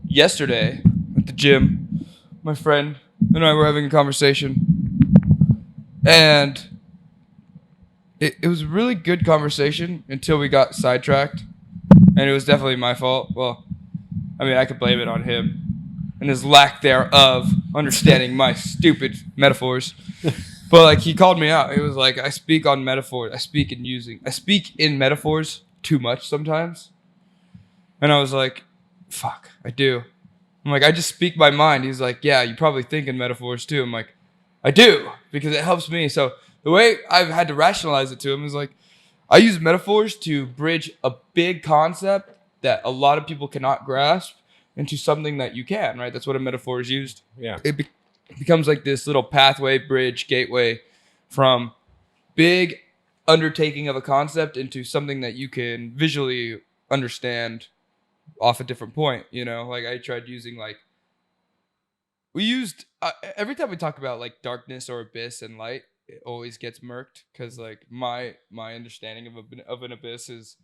Yesterday at the gym, my friend and I were having a conversation, and it was a really good conversation until we got sidetracked, and it was definitely my fault. Well, I mean, I could blame it on him and his lack thereof understanding my stupid metaphors. But like he called me out. He was like, I speak on metaphors. I speak in metaphors too much sometimes. And I was like, fuck, I do. I'm like, I just speak my mind. He's like, yeah, you probably think in metaphors too. I'm like, I do, because it helps me. So the way I've had to rationalize it to him is like, I use metaphors to bridge a big concept that a lot of people cannot grasp into something that you can, right? That's what a metaphor is used. Yeah. It becomes like this little pathway, bridge, gateway from big undertaking of a concept into something that you can visually understand off a different point. Like I tried using like we used every time we talk about like darkness or abyss and light, it always gets murked because like my understanding of an abyss is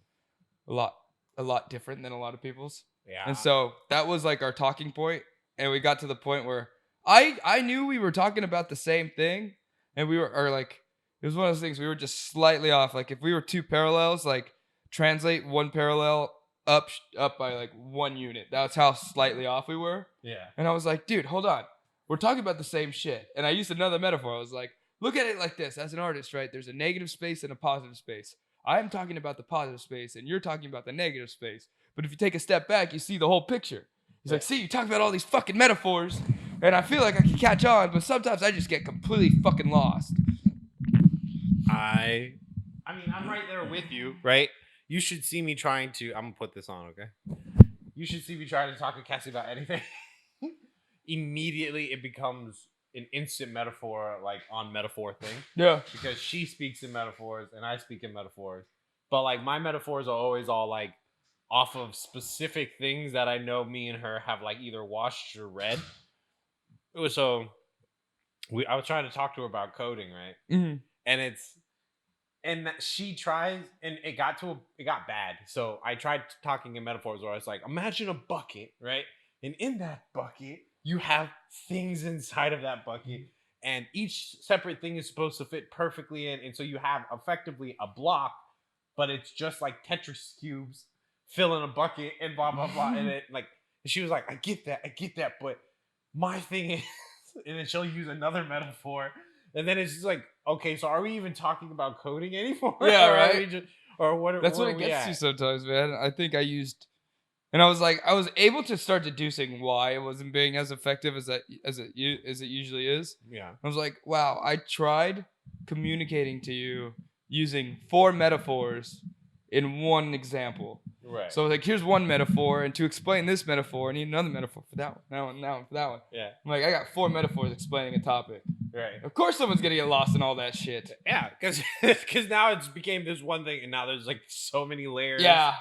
a lot different than a lot of people's. Yeah. And so that was like our talking point, and we got to the point where I knew we were talking about the same thing, and we were or like it was one of those things we were just slightly off. Like if we were two parallels, like translate one parallel up by like 1 unit. That's how slightly off we were. Yeah. And I was like, dude, hold on. We're talking about the same shit. And I used another metaphor. I was like, look at it like this. As an artist, right? There's a negative space and a positive space. I'm talking about the positive space and you're talking about the negative space. But if you take a step back, you see the whole picture. He's like, see, you talk about all these fucking metaphors, and I feel like I can catch on, but sometimes I just get completely fucking lost. I mean, I'm right there with you, right? You should see me trying to. I'm gonna put this on, okay? You should see me trying to talk to Cassie about anything. Immediately, it becomes an instant metaphor, like on metaphor thing. Yeah. Because she speaks in metaphors and I speak in metaphors, but like my metaphors are always all like off of specific things that I know me and her have like either watched or read. It was I was trying to talk to her about coding, right? Mm-hmm. And she tries, and it got bad. So I tried talking in metaphors where I was like, imagine a bucket, right? And in that bucket, you have things inside of that bucket, and each separate thing is supposed to fit perfectly in. And so you have effectively a block, but it's just like Tetris cubes filling a bucket and blah, blah, blah. And she was like, I get that. But my thing is, and then she'll use another metaphor. And then it's just like, okay, so are we even talking about coding anymore? Yeah, or right. Or what? That's what what it gets to sometimes, man. I think I used, and I was able to start deducing why it wasn't being as effective as it usually is. Yeah. I was like, wow, I tried communicating to you using 4 metaphors in one example. Right. So like, here's one metaphor, and to explain this metaphor, I need another metaphor for that one. That one for that one. Yeah. I'm like, I got 4 metaphors explaining a topic. Right. Of course, someone's gonna get lost in all that shit. Yeah, because now it's became this one thing, and now there's like so many layers. Yeah.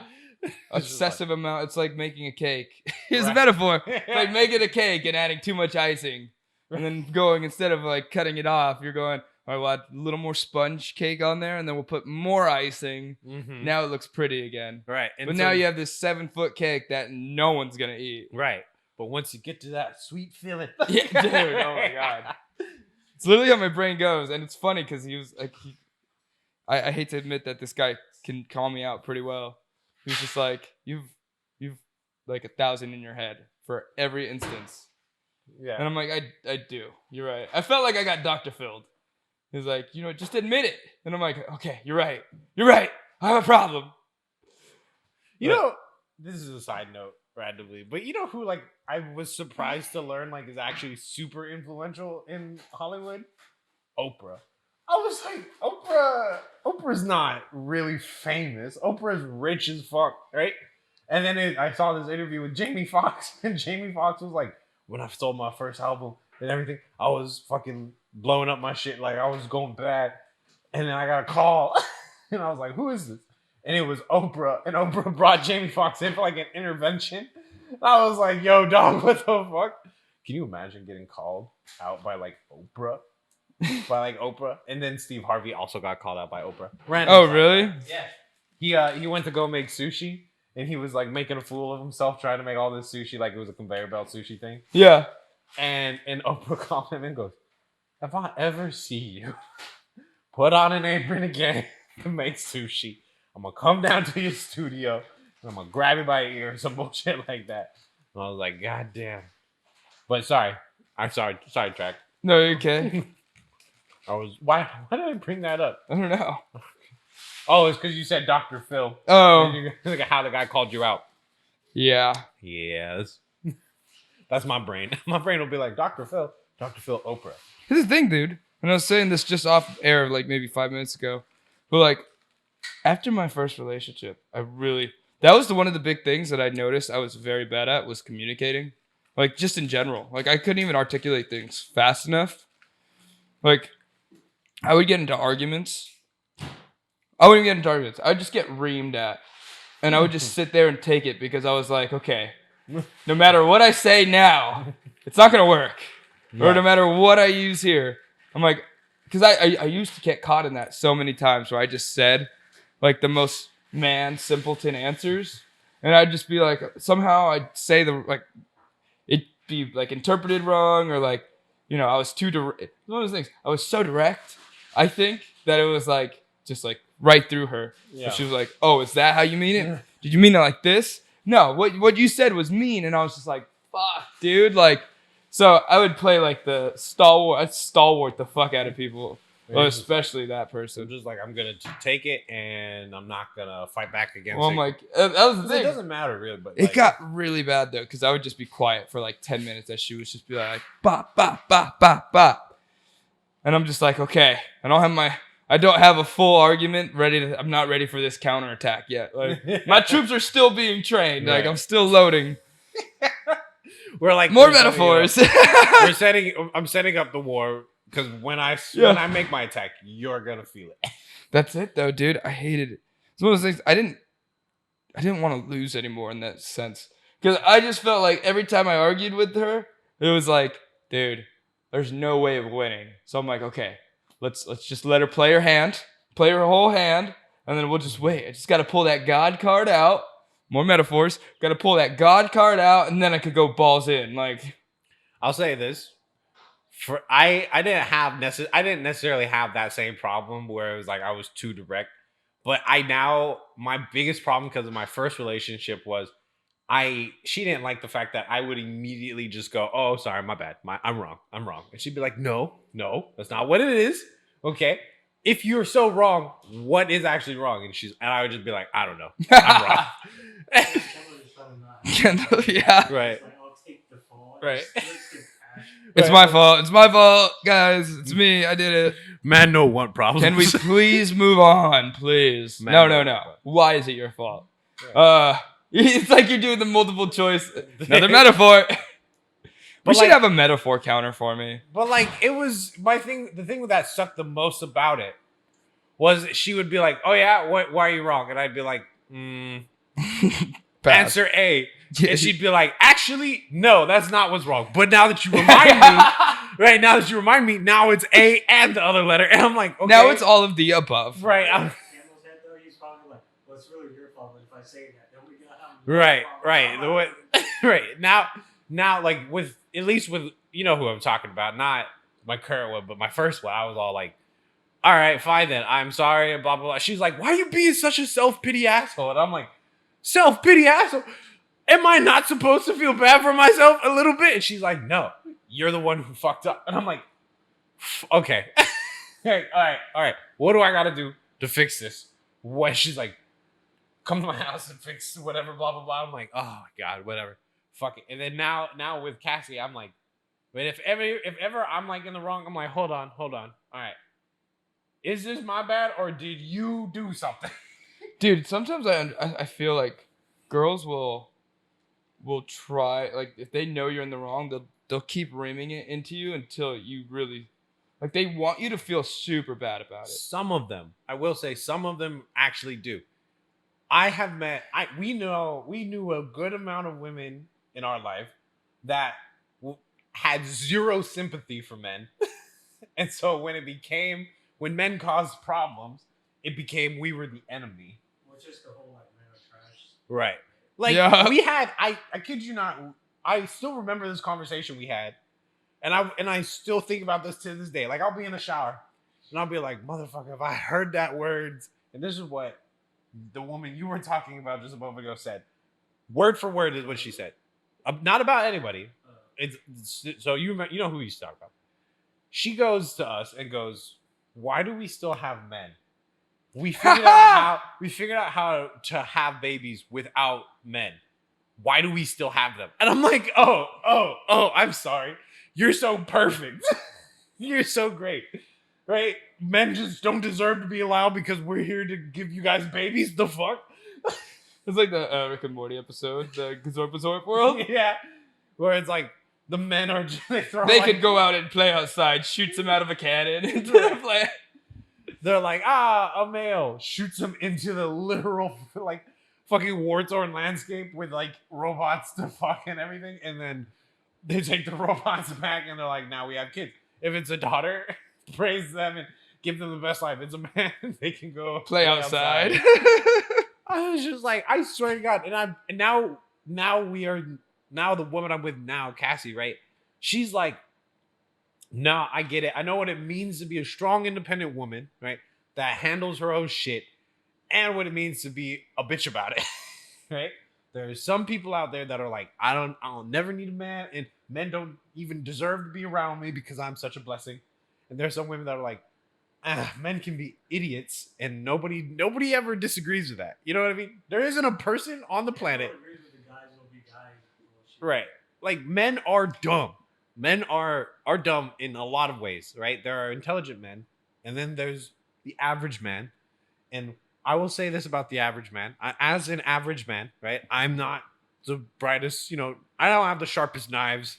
Excessive amount. It's like making a cake. Here's a Right. metaphor. It's like making a cake and adding too much icing, and then going, instead of like cutting it off, you're going, all right, we'll add a little more sponge cake on there, and then we'll put more icing. Mm-hmm. Now it looks pretty again. Right. And But so, now you have this 7-foot cake that no one's gonna eat. Right. But once you get to that sweet feeling. Yeah, dude. Oh my god. It's literally how my brain goes, and it's funny because he was like, I hate to admit that this guy can call me out pretty well. He was just like, you've like 1,000 in your head for every instance. Yeah. And I'm like, I do. You're right. I felt like I got Dr. Phil'd. He's like, just admit it. And I'm like, okay, you're right. You're right. I have a problem. You know, this is a side note randomly, but you know who like I was surprised to learn like is actually super influential in Hollywood? Oprah. I was like, Oprah's not really famous. Oprah's rich as fuck, right? And then I saw this interview with Jamie Foxx, and Jamie Foxx was like, when I sold my first album and everything, I was fucking blowing up my shit, like I was going bad. And then I got a call, and I was like, who is this? And it was Oprah, and Oprah brought Jamie Foxx in for like an intervention. And I was like, yo, dog, what the fuck? Can you imagine getting called out by like Oprah? And then Steve Harvey also got called out by Oprah. Oh, really? Yeah. He went to go make sushi, and he was like making a fool of himself, trying to make all this sushi like it was a conveyor belt sushi thing. Yeah. And Oprah called him and goes, "If I ever see you put on an apron again to make sushi, I'm gonna come down to your studio and I'm gonna grab you by your ear or some bullshit like that." And I was like, "God damn!" But sorry, I'm sorry, sidetrack. No, you're okay. Why did I bring that up? I don't know. Oh, it's because you said Dr. Phil. Oh. Look at how the guy called you out. Yeah. Yes. That's my brain. My brain will be like, Dr. Phil, Oprah. Here's the thing, dude. And I was saying this just off air, like maybe 5 minutes ago. But like, after my first relationship, that was one of the big things that I noticed I was very bad at was communicating. Like just in general. Like I couldn't even articulate things fast enough. Like I would get into arguments. I wouldn't get into arguments. I would just get reamed at. And I would just sit there and take it because I was like, okay, no matter what I say now, it's not going to work. Yeah. Or no matter what I use here. I'm like, because I used to get caught in that so many times where I just said like the most simpleton answers. And I'd just be like, somehow I'd say it'd be like interpreted wrong or like, I was too direct. One of those things. I was so direct, I think, that it was like, just like right through her. Yeah. So she was like, "Oh, is that how you mean it? Did you mean it like this? No, what you said was mean." And I was just like, "Fuck, dude!" Like, so I would play like the stalwart the fuck out of people, well, especially that person. I'm just like, I'm gonna take it, and I'm not gonna fight back against it. Well, I'm like, that was the thing. It doesn't matter really, but it got really bad though, because I would just be quiet for like 10 minutes, as she would just be like, "Bop, bop, bop, bop, bop," and I'm just like, okay, I don't have a full argument I'm not ready for this counterattack yet. Like my troops are still being trained. Right. Like I'm still loading. We're like more metaphors. I'm setting up the war because when I make my attack, you're gonna feel it. That's it though, dude. I hated it. It's one of those things I didn't want to lose anymore in that sense. Because I just felt like every time I argued with her, it was like, dude, there's no way of winning. So I'm like, okay. Let's just let her play her whole hand, and then we'll just wait. I just got to pull that God card out. More metaphors. Got to pull that God card out, and then I could go balls in. Like, I'll say this: I didn't necessarily have that same problem where it was like I was too direct, but my biggest problem because of my first relationship was she didn't like the fact that I would immediately just go, "Oh, sorry, my bad. I'm wrong. And she'd be like, "No, that's not what it is." Okay, if you're so wrong, what is actually wrong? And I would just be like, "I don't know. I'm wrong." Kendall, yeah. Right. Right. It's my fault. It's my fault, guys. It's me. I did it. Man, no one problem. Can we please move on, please? No. Why is it your fault? It's like you're doing the multiple choice. Another metaphor. We should have a metaphor counter for me. But like, it was my thing. The thing that sucked the most about it was she would be like, "Oh yeah, why are you wrong?" And I'd be like, "Answer A." And she'd be like, "Actually, no, that's not what's wrong. But now that you remind me, now it's A and the other letter." And I'm like, "Okay." Now it's all of the above. Right. He's probably like, "Well, it's really your fault, but if I say that, then we got Right. Right. Now, like at least with who I'm talking about, not my current one, but my first one, I was all like, "All right, fine then. I'm sorry," and blah blah blah. She's like, "Why are you being such a self-pity asshole?" And I'm like, "Self-pity asshole? Am I not supposed to feel bad for myself a little bit?" And she's like, "No, you're the one who fucked up." And I'm like, "Okay, all right. What do I gotta do to fix this?" What? She's like, "Come to my house and fix whatever, blah blah blah." I'm like, "Oh my god, whatever, fuck it." And then now with Cassie, I'm like, but if ever I'm like in the wrong, I'm like, hold on, all right, is this my bad or did you do something? Dude, sometimes I feel like girls will try, like if they know you're in the wrong, they'll keep ramming it into you until you really, like, they want you to feel super bad about it. Some of them, I will say, some of them actually do. We knew a good amount of women in our life that had zero sympathy for men. And so when men caused problems, it became we were the enemy. Well, just the whole like men are trash Right. Like Yeah. we had, I kid you not, I still remember this conversation we had, and I still think about this to this day. Like I'll be in the shower, and I'll be like, motherfucker, if I heard that words, and this is what the woman you were talking about just a moment ago said, word for word is what she said, not about anybody. It's so you know who he's talking about. She goes to us and goes, "Why do we still have men? We figured out how to have babies without men. Why do we still have them?" And I'm like, oh, I'm sorry. You're so perfect. You're so great. Right? Men just don't deserve to be allowed because we're here to give you guys babies. The fuck? It's like the Rick and Morty episode, the Gazorpazorp world. Yeah. Where it's like the men are just, They like, could go out and play outside, shoots them out of a cannon into the plant. they're like, a male shoots him into the literal like fucking war-torn landscape with like robots to fuck and everything, and then they take the robots back and they're like, now we have kids. If it's a daughter, praise them and give them the best life. If it's a man, they can go Play outside. I was just like, I swear to God, and now the woman I'm with now, Cassie, right? She's like, no, I get it. I know what it means to be a strong, independent woman, right? That handles her own shit, and what it means to be a bitch about it, right? There's some people out there that are like, I'll never need a man, and men don't even deserve to be around me because I'm such a blessing. And there's some women that are like, men can be idiots, and nobody ever disagrees with that. You know what I mean? There isn't a person on the planet. Right. Like men are dumb. Men are dumb in a lot of ways, right? There are intelligent men, and then there's the average man. And I will say this about the average man. As an average man, right? I'm not the brightest, I don't have the sharpest knives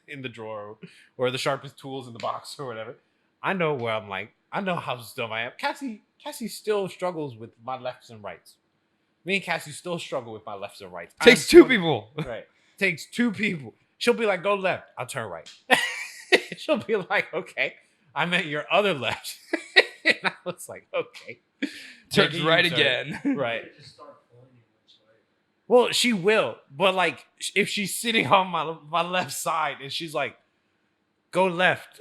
in the drawer or the sharpest tools in the box or whatever. I know where I'm like, I know how dumb I am. Cassie still struggles with my lefts and rights. Me and Cassie still struggle with my lefts and rights. Takes two people. Right. Takes two people. She'll be like, go left. I'll turn right. She'll be like, okay. I meant your other left. And I was like, okay. Turns right again. Right. Well, she will. But like, if she's sitting on my left side and she's like, go left.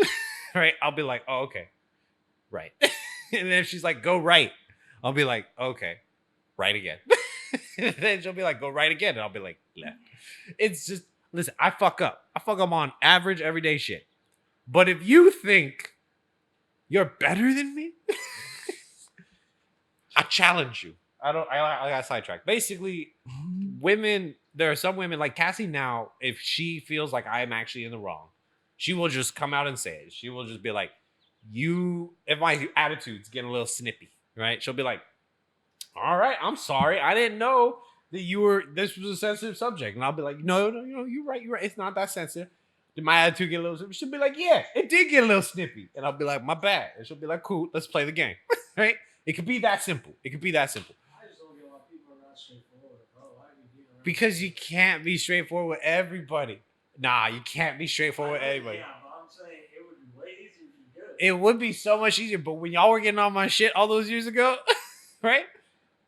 Right. I'll be like, oh, okay. Right. And then if she's like, go right, I'll be like, okay. Right again. And then she'll be like, go right again. And I'll be like, left. It's just, listen, I fuck up. on average everyday shit. But if you think you're better than me, I challenge you. I got sidetracked. Basically, women, there are some women like Cassie now, if she feels like I am actually in the wrong, she will just come out and say it. She will just be like, if my attitude's getting a little snippy, right? She'll be like, all right, I'm sorry. I didn't know that this was a sensitive subject. And I'll be like, no, you're right. It's not that sensitive. Did my attitude get a little snippy? She'll be like, yeah, it did get a little snippy. And I'll be like, my bad. And she'll be like, cool, let's play the game. Right? It could be that simple. I just don't get why people are not straightforward, bro. Why are you being around? Because you can't be straightforward with everybody. Nah, you can't be straightforward with everybody. Yeah, but I'm saying it would be way easier if you did. It would be so much easier. But when y'all were getting on my shit all those years ago, right?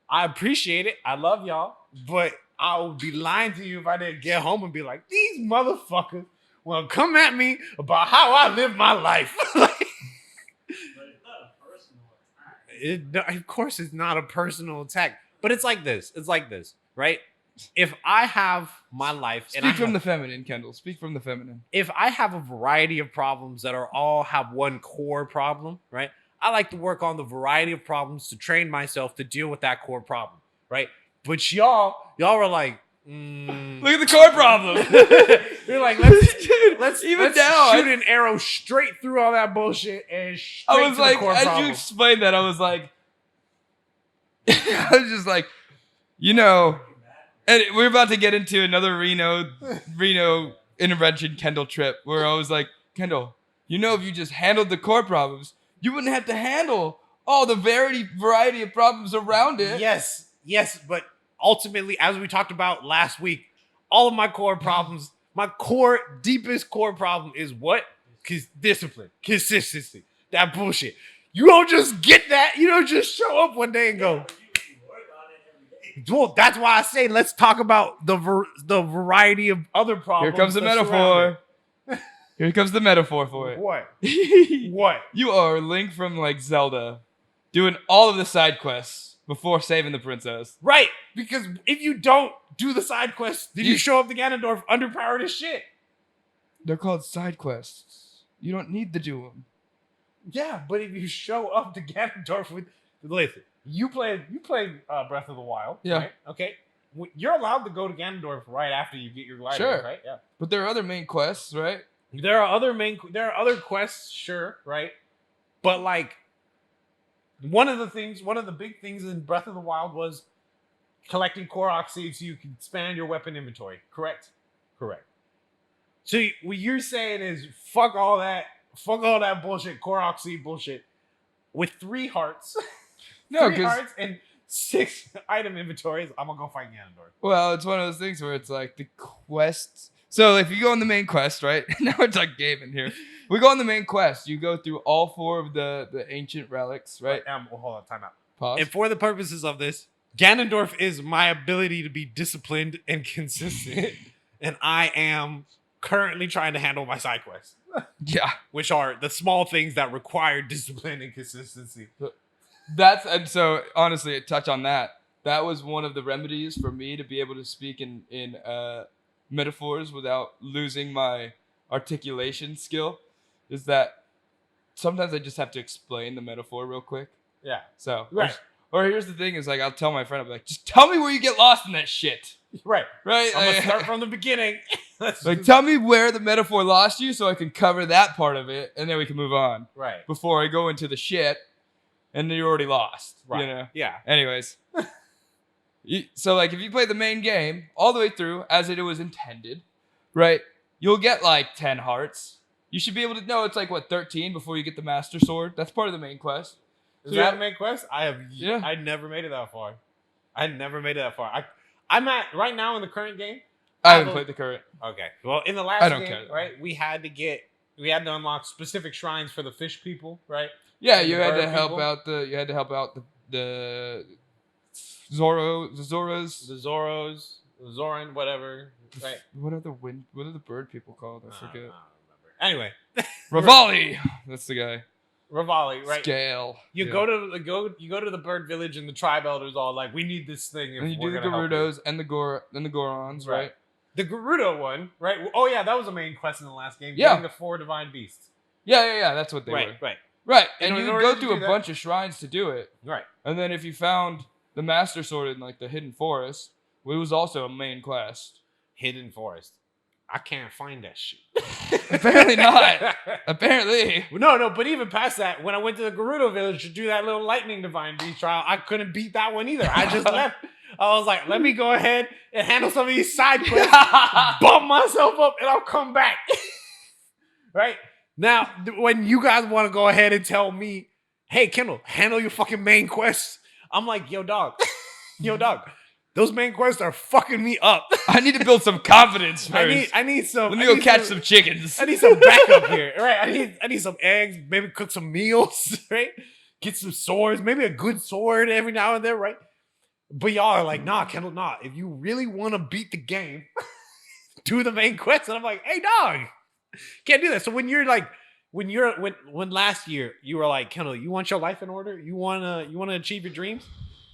I appreciate it. I love y'all. But I would be lying to you if I didn't get home and be like, these motherfuckers will come at me about how I live my life. But it's not a personal attack. Of course, it's not a personal attack. But it's like this. Right? If I have my life, Speak from the feminine, Kendall. Speak from the feminine. If I have a variety of problems that are all have one core problem, right? I like to work on the variety of problems to train myself to deal with that core problem, right? But y'all were like, look at the core problem. You're like, let's even now shoot an arrow straight through all that bullshit and straight I was to like, the core as problem. you explained that, I was like, I was just like, and we're about to get into another Reno intervention Kendall trip where I was like, Kendall, if you just handled the core problems, you wouldn't have to handle all the variety of problems around it. Yes, but ultimately, as we talked about last week, all of my core problems, deepest core problem is what? Discipline, consistency, that bullshit. You don't just get that. You don't just show up one day and go, Well, that's why I say let's talk about the variety of other problems. Here comes the that surround metaphor. Here comes the metaphor for it. it. What? You What? are Link from like Zelda, doing all of the side quests before saving the princess. Right, because if you don't do the side quests, then you You- show up to Ganondorf underpowered as shit. They're called side quests. You don't need to do them. Yeah, but if you show up to Ganondorf with, listen, you played Breath of the Wild, Yeah. right? Okay, you're allowed to go to Ganondorf right after you get your glider, Sure. right? Yeah. But there are other main quests, right? There are other quests, sure, right? But like, one of the big things in Breath of the Wild was collecting Korok seeds so you can expand your weapon inventory. Correct. So what you're saying is fuck all that bullshit, Korok seed bullshit. With 3 hearts, No, 3 because hearts and 6 item inventories, I'm gonna go fight Ganondorf. well, it's one of those things where it's like the quests. So if you go on the main quest, right? Now it's like gaming here. We go on the main quest. You go through all 4 of the ancient relics, right? Hold on, time out. Pause. And for the purposes of this, Ganondorf is my ability to be disciplined and consistent, and I am currently trying to handle my side quests, Yeah. which are the small things that require discipline and consistency. And so honestly, to touch on that, that was one of the remedies for me to be able to speak in metaphors without losing my articulation skill, is that sometimes I just have to explain the metaphor real quick. Yeah, So Right. or here's the thing is like I'll tell my friend, I'll be like, just tell me where you get lost in that shit. right. Right? I'm gonna start from the beginning. like tell me where the metaphor lost you so I can cover that part of it and then we can move on. right, Before I go into the shit and then you're already lost. right. You know? Yeah, Anyways. So like if you play the main game all the way through as it was intended, right? You'll get like 10 hearts. You should be able to know it's like what 13 before you get the master sword. That's part of the main quest. is So that yeah. a main quest? Yeah. I never made it that far. I'm at right now in the current game. I haven't played the current. Okay. Well, in the last I don't game, care, though. right, we had to unlock specific shrines for the fish people, right? Yeah, And you the had to bird help people? out the Zoros. The Zoros, the Zoran, whatever, right? What are the bird people called? I forget. don't remember. Anyway, Rivali. That's the guy. Rivali, right? Scale. You Yeah. go to the bird village and the tribe elders all like, we need this thing. If and you we're do the gonna help you." Gerudos and the Gorons, right? The Gerudo one, right? Oh yeah, that was a main quest in the last game. Yeah. Getting the 4 divine beasts. Yeah. That's what they were. Right. Right. And And in you order go to through do a that- bunch of shrines to do it. Right. And then if you found the Master Sword in like the Hidden Forest, it was also a main quest. Hidden forest. I can't find that shit. Apparently not. Apparently. No, but even past that, when I went to the Gerudo village to do that little lightning divine beast trial, I couldn't beat that one either. I just left. I was like, let me go ahead and handle some of these side quests, bump myself up, and I'll come back. Right? Now, when you guys want to go ahead and tell me, hey, Kendall, handle your fucking main quests, I'm like, yo, dog, those main quests are fucking me up. I need to build some confidence first. I need some. Let me go catch some chickens. I need some backup here, right? I need some eggs, maybe cook some meals, right? Get some swords, maybe a good sword every now and then, right? But y'all are like, nah, Kendall, nah. If you really want to beat the game, do the main quest. And I'm like, hey, dog, can't do that. So when last year you were like, Kendall, you want your life in order? You wanna achieve your dreams?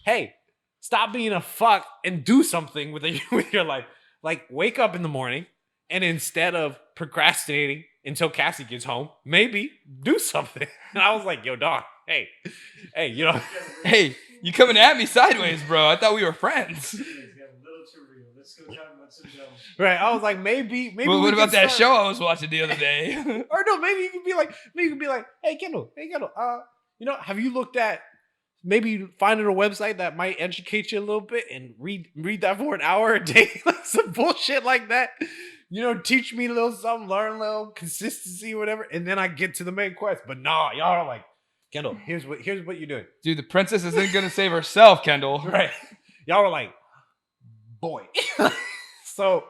Hey, stop being a fuck and do something with your life. Like, wake up in the morning and instead of procrastinating until Cassie gets home, maybe do something. And I was like, yo, dog, hey, you know. Hey, you coming at me sideways, bro. I thought we were friends. It's getting a little too real. Let's go talk about some dumb. Right. I was like, maybe. Well, we what about can that start- show I was watching the other day? Or no, maybe you could be like, hey, Kendall, have you looked at maybe finding a website that might educate you a little bit and read that for an hour a day, like some bullshit like that. Teach me a little something, learn a little consistency, whatever, and then I get to the main quest. But nah, y'all are like, Kendall, here's what you're doing. Dude, the princess isn't gonna save herself, Kendall. Right. Y'all are like, boy. So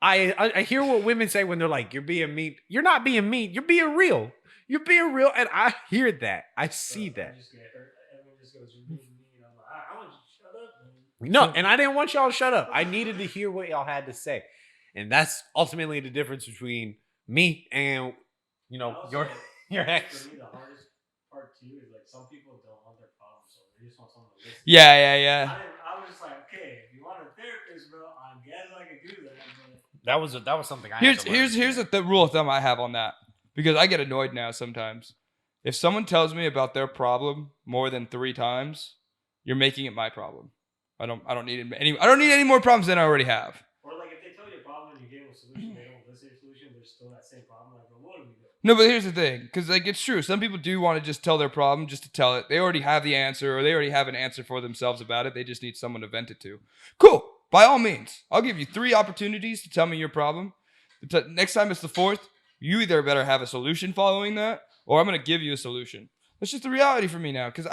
I hear what women say when they're like, you're being mean. You're not being mean. You're being real. You're being real. And I hear that. I see that. Everyone just goes, you're being mean. I'm like, I want you to shut up, man. No, and I didn't want y'all to shut up. I needed to hear what y'all had to say. And that's ultimately the difference between me and, Also, your ex. For me, the hardest part too is like some people don't want their problem solved. They just want someone to listen. Yeah. I was just like, okay, if you want a therapist, bro, I guess I could do that. But That was something I had to learn. Here's the rule of thumb I have on that, because I get annoyed now sometimes. If someone tells me about their problem more than 3 times, you're making it my problem. I don't need any more problems than I already have. or like if they tell you a problem and you give them a solution, they don't listen to your solution. There's still that same problem. Like, bro, what do we do? No, but here's the thing, because like it's true. Some people do want to just tell their problem just to tell it. They already have the answer, or they already have an answer for themselves about it. They just need someone to vent it to. Cool. By all means, I'll give you 3 opportunities to tell me your problem. Next time it's the 4th, you either better have a solution following that, or I'm gonna give you a solution. That's just the reality for me now, because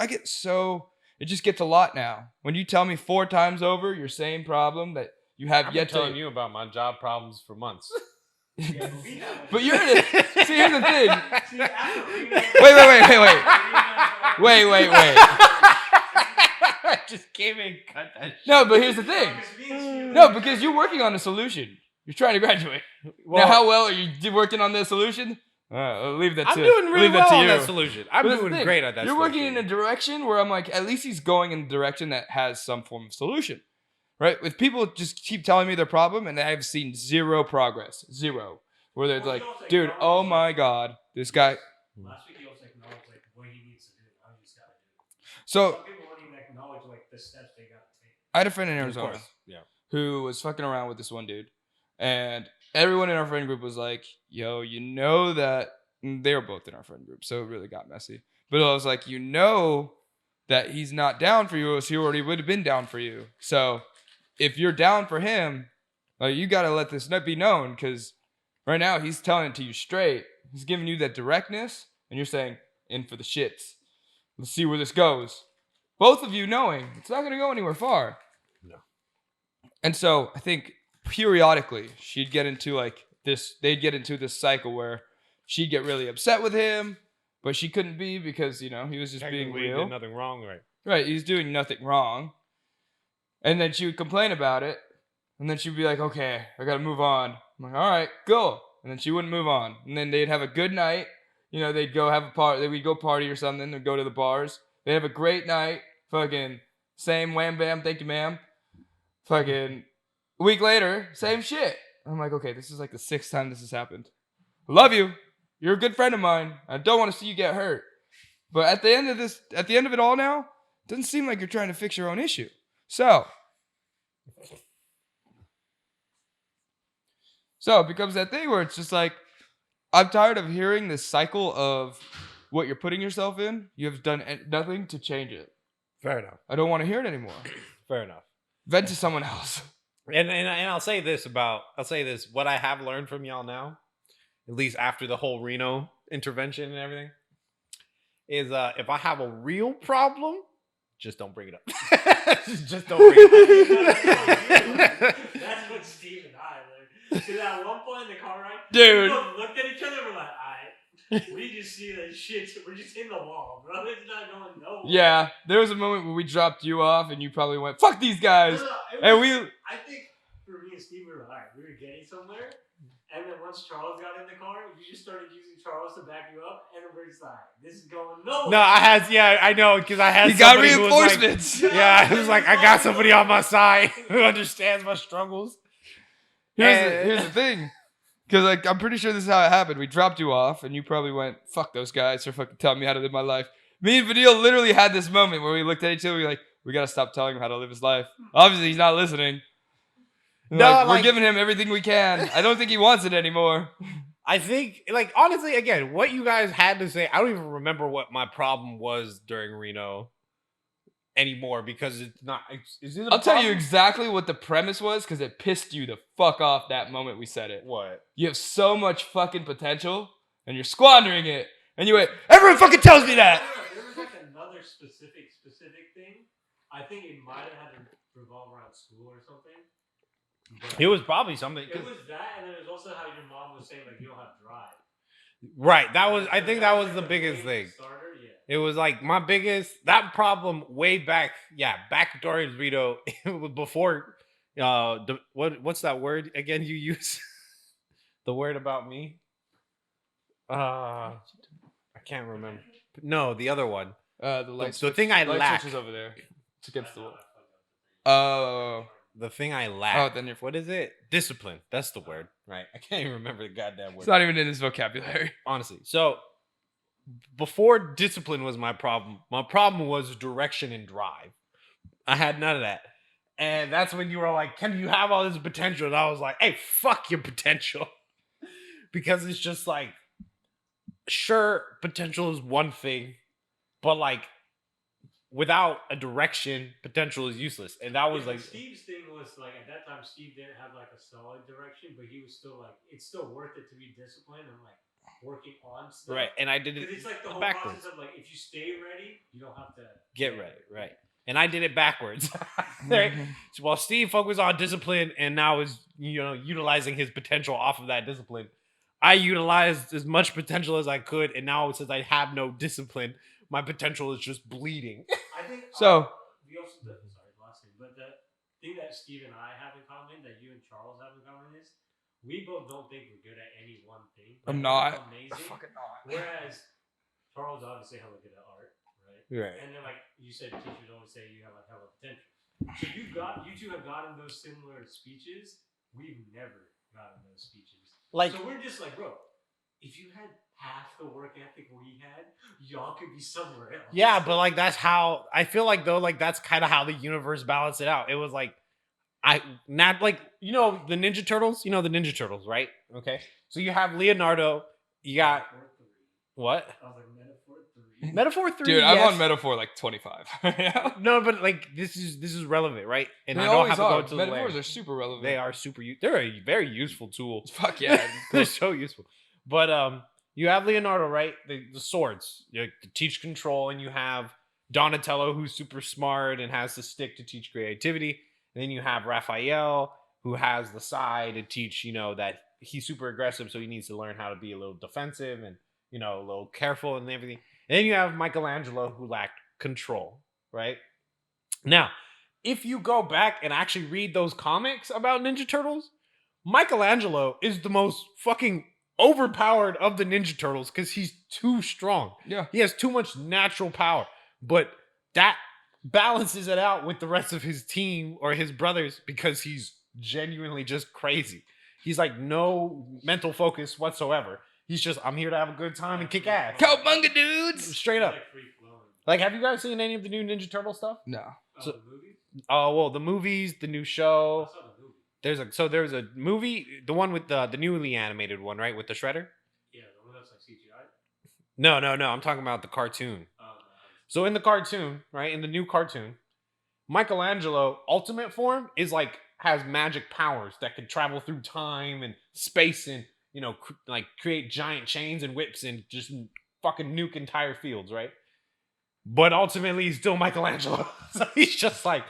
it just gets a lot now. When you tell me 4 times over your same problem that you have I've yet been telling to. you about my job problems for months. Yeah, but we have But you're in it. See, here's the thing. See, after reading Wait. I just came and cut that shit. No, but here's the thing. No, because you're working on a solution. You're trying to graduate. Well, Now, how well are you working on this solution? I'll leave that to I'm doing really leave that well to on you. that solution. I'm But that's the doing thing. great at that You're solution. working in a direction where I'm like, at least he's going in a direction that has some form of solution. Right? With people just keep telling me their problem and I've seen 0 progress. 0. Where they're Well, like, you also dude, acknowledge, oh like- my God, this guy. Last week he also acknowledged like what he needs to do. Now he just gotta do it. So Some people won't even acknowledge like the steps they gotta take. I had a friend in Of Arizona course. Yeah. who was fucking around with this one dude. And everyone in our friend group was like, yo, you know that they were both in our friend group, so it really got messy. But I was like, you know that he's not down for you, or else he already would have been down for you. So if you're down for him, like, you gotta let this be known, because right now he's telling it to you straight. He's giving you that directness, and you're saying, in for the shits. Let's see where this goes. Both of you knowing it's not gonna go anywhere far. No. And so I think periodically she'd get into like this, they'd get into this cycle where she'd get really upset with him, but she couldn't be because, he was just being Technically, he real. did nothing wrong, right? Right, he's doing nothing wrong. And then she would complain about it, and then she'd be like, okay, I gotta move on. I'm like, all right, go. And then she wouldn't move on. And then they'd have a good night. They'd go have a party, we'd go party or something, or go to the bars. They'd have a great night, fucking same wham bam, thank you ma'am. Fucking a week later, same shit. I'm like, okay, this is like the 6th time this has happened. I love you. You're a good friend of mine. I don't want to see you get hurt. But at the end of it all now, it doesn't seem like you're trying to fix your own issue. So it becomes that thing where it's just like, I'm tired of hearing this cycle of what you're putting yourself in. You have done nothing to change it. Fair enough. I don't want to hear it anymore. Fair enough. Vent to someone else. And I'll say this. What I have learned from y'all now, at least after the whole Reno intervention and everything, is if I have a real problem, just don't bring it up. Just don't bring it up. That's what Steve and I learned. Because at one point in the car ride, Dude. we both looked at each other and we're like, alright, we just see that shit. We're just in the wall, bro. It's not going nowhere. Yeah, there was a moment where we dropped you off and you probably went, fuck these guys. And I think for me and Steve, we were alright. We were getting somewhere. And then once Charles got in the car, you just started using Charles to back you up. And then we're just like, this is going nowhere. No, I know, because I had he got somebody who was like- reinforcements. yeah, I was like, I got somebody on my side who understands my struggles. Here's the thing. Because like I'm pretty sure this is how it happened. We dropped you off and you probably went, fuck those guys for fucking telling me how to live my life. Me and Vanille literally had this moment where we looked at each other and we were like, we gotta stop telling him how to live his life. Obviously he's not listening. No, We're giving him everything we can. I don't think he wants it anymore. I think, like, honestly, again, what you guys had to say, I don't even remember what my problem was during Reno anymore because it's not. Is it? I'll tell you exactly what the premise was because it pissed you the fuck off that moment we said it. What? You have so much fucking potential and you're squandering it. And you went, everyone fucking tells me that. There was like another specific thing. I think it might have had to revolve around school or something. But It was probably something. it was that, and then it was also how your mom was saying like you don't have drive. Right. That was. I think that was the biggest thing. Starter, yeah. It was like my biggest that problem way back. Yeah, back during Rito. It was before. What's that word again? You use the word about me. I can't remember. No, the other one. The light The switch. thing I light lack. switch is over there. It's against the wall. I Oh. The thing I lack. Oh, then you're. What is it? Discipline. That's the word, right? I can't even remember the goddamn word. It's not even in his vocabulary. Honestly. So before discipline was my problem was direction and drive. I had none of that. And that's when you were like, Ken, you have all this potential. And I was like, hey, fuck your potential. Because it's just like, sure, potential is one thing, but like without a direction, potential is useless. And that was like Steve's thing was like at that time Steve didn't have like a solid direction, but he was still like it's still worth it to be disciplined and like working on stuff. right. And I did it Because it's like the whole backwards. process of like if you stay ready, you don't have to Get ready, right? And I did it backwards. Right? So while Steve focused on discipline and now is utilizing his potential off of that discipline, I utilized as much potential as I could, and now since I have no discipline, my potential is just bleeding. I think So- we also sorry, last thing, but the thing that Steve and I have in common, that you and Charles have in common is we both don't think we're good at any one thing. I'm Like, not. we're amazing. Fucking not. Whereas Charles obviously hella good at art, right? Right. And then like you said, teachers always say you have like hella potential. So you two have gotten those similar speeches. We've never gotten those speeches. Like So we're just like, bro, if you had half the work ethic we had, y'all could be somewhere else. yeah, but like that's how I feel like though, like that's kind of how the universe balanced it out. It was like the Ninja Turtles, the Ninja Turtles, right? Okay. So you have Leonardo, you got Metaphor 3. what? I was like, Metaphor 3. Metaphor 3. Dude, I'm yes. on Metaphor like 25. Yeah. No, but like this is relevant, right? And They I don't always have to are. go to the Metaphors layers. are super relevant. They are they're a very useful tool. Fuck yeah. They're so useful. But you have Leonardo, right? The swords to teach control, and you have Donatello, who's super smart and has the stick to teach creativity. And then you have Raphael, who has the sai to teach, that he's super aggressive, so he needs to learn how to be a little defensive and a little careful and everything. And then you have Michelangelo, who lacked control, right? Now, if you go back and actually read those comics about Ninja Turtles, Michelangelo is the most fucking overpowered of the Ninja Turtles because he's too strong. Yeah. He has too much natural power. But that balances it out with the rest of his team or his brothers because he's genuinely just crazy. He's like no mental focus whatsoever. He's just, I'm here to have a good time and kick ass. Cowabunga dudes! Straight up. Like free flowing. Like, have you guys seen any of the new Ninja Turtle stuff? No. So- The movie? Oh, well, the movies, the new I show. saw the movie. There's a movie, the one with the newly animated one, right? With the Shredder? Yeah, the one that's like CGI. No. I'm talking about the cartoon. No. So in the cartoon, right? In the new cartoon, Michelangelo, ultimate form, is like, has magic powers that could travel through time and space and, like create giant chains and whips and just fucking nuke entire fields, right? But ultimately, he's still Michelangelo. So he's just like,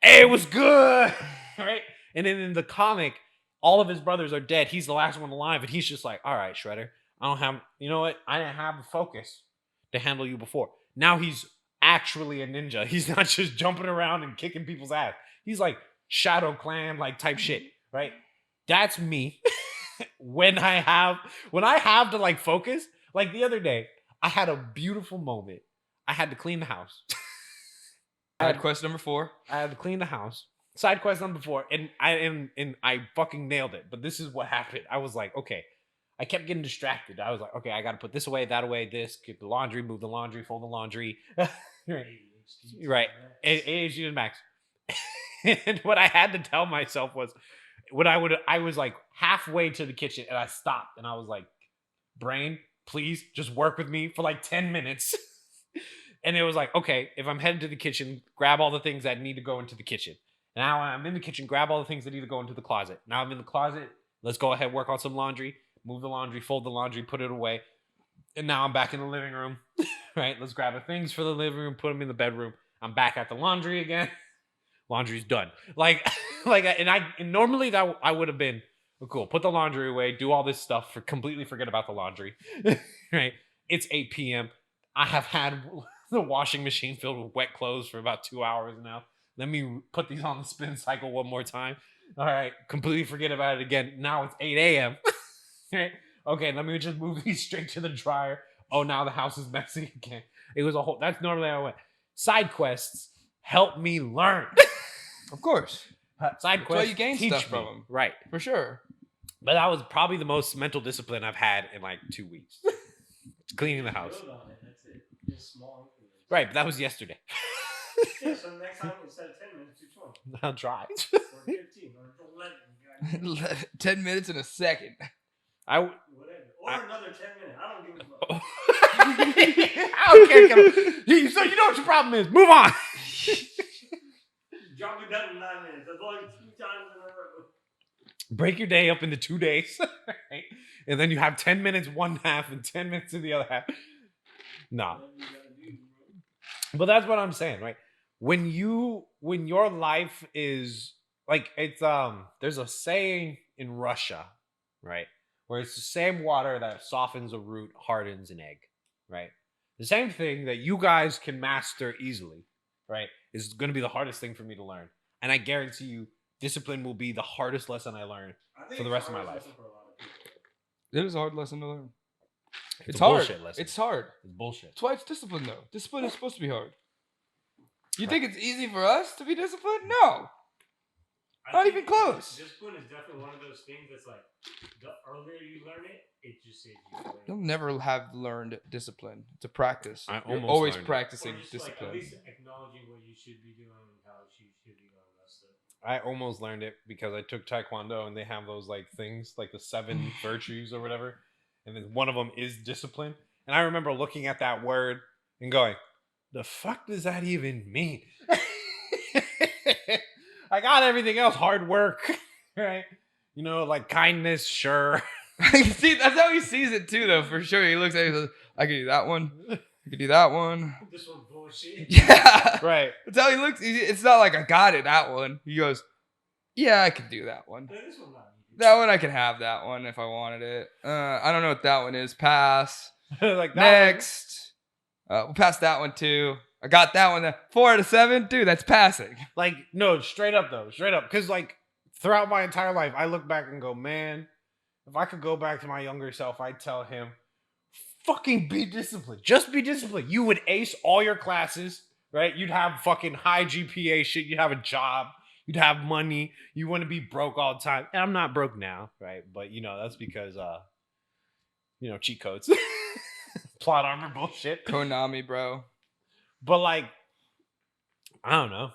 hey, it was good, right? And then in the comic, all of his brothers are dead. He's the last one alive. And he's just like, all right, Shredder, I don't have, you know what? I didn't have the focus to handle you before. Now he's actually a ninja. He's not just jumping around and kicking people's ass. He's like Shadow Clan, like type shit, right? That's me. when I have to like focus, like the other day, I had a beautiful moment. I had to clean the house. Side quest number 4. I had to clean the house. Side quest number 4, and I fucking nailed it. But this is what happened. I was like, okay. I kept getting distracted. I was like, okay, I got to put this away, that away, this, get the laundry, move the laundry, fold the laundry. Right. ADHD to the max. And what I had to tell myself was, I was like halfway to the kitchen and I stopped and I was like, brain, please just work with me for like 10 minutes. And it was like, okay, if I'm headed to the kitchen, grab all the things that need to go into the kitchen. Now I'm in the kitchen, grab all the things that need to go into the closet. Now I'm in the closet. Let's go ahead, work on some laundry, move the laundry, fold the laundry, put it away. And now I'm back in the living room, right? Let's grab the things for the living room, put them in the bedroom. I'm back at the laundry again. Laundry's done. And normally that I would have been, oh, cool, put the laundry away, do all this stuff, completely forget about the laundry, right? It's 8 p.m. I have had the washing machine filled with wet clothes for about 2 hours now. Let me put these on the spin cycle one more time. All right, completely forget about it again. Now it's 8 a.m. Right? Okay, let me just move these straight to the dryer. Oh, now the house is messy again. It was a whole. That's normally how I went. Side quests help me learn. Of course. Side That's quests why you gain teach stuff me. from 'em. Right. For sure. But that was probably the most mental discipline I've had in like 2 weeks. Cleaning the house. Build on it, that's it. Just small increments. Right, but that was yesterday. Yeah, so next time instead of 10 minutes, do 20 I'll try. or 15 or 11. God, 10 minutes in a second. I whatever. Or another 10 minutes. I don't give a fuck. I don't care. So you know what your problem is. Move on. Drop me down to 9 minutes. That's only 2 times in a row. Break your day up into 2 days. Right? And then you have 10 minutes one half and 10 minutes in the other half. Nah. Whatever you gotta do, bro. But that's what I'm saying, right? When your life is like it's there's a saying in Russia, right? Where it's the same water that softens a root, hardens an egg, right? The same thing that you guys can master easily, right? Is going to be the hardest thing for me to learn. And I guarantee you, discipline will be the hardest lesson I learn. I think For the it's rest of my hard life. lesson for a lot of people. It is a hard lesson to learn. It's a hard. bullshit lesson. It's hard. It's bullshit. That's why it's discipline, though. Discipline is supposed to be hard. You Right. think it's easy for us to be disciplined? No. I Not think even close. Discipline is definitely one of those things that's like, the earlier you learn it, it just saves you. from You'll it. never have learned discipline. It's a practice. I You're almost always learned it. practicing Or just discipline. like at least acknowledging what you should be doing and how you should be going about stuff. I almost learned it because I took Taekwondo and they have those like things, like the 7 virtues or whatever. And then one of them is discipline. And I remember looking at that word and going, the fuck does that even mean? I got everything else, hard work, right? You know, like kindness, sure. See, that's how he sees it too, though. For sure, he looks at it. He goes, I can do that one. I can do that one. This one's bullshit. Yeah, Right. that's how he looks. It's not like I got it that one. He goes, yeah, I can do that one. Yeah, this one's not needed. That one I can have that one if I wanted it. I don't know what that one is. Pass. Like that Next. We'll pass that one too. I got that one. 4 out of 7, dude. That's passing. Like, no, straight up though, straight up. Because like throughout my entire life, I look back and go, man, if I could go back to my younger self, I'd tell him, fucking be disciplined. Just be disciplined. You would ace all your classes, right? You'd have fucking high GPA shit. You'd have a job. You'd have money. You wouldn't be broke all the time. And I'm not broke now, right? But you know, that's because cheat codes. Plot armor bullshit. Konami, bro. But like, I don't know.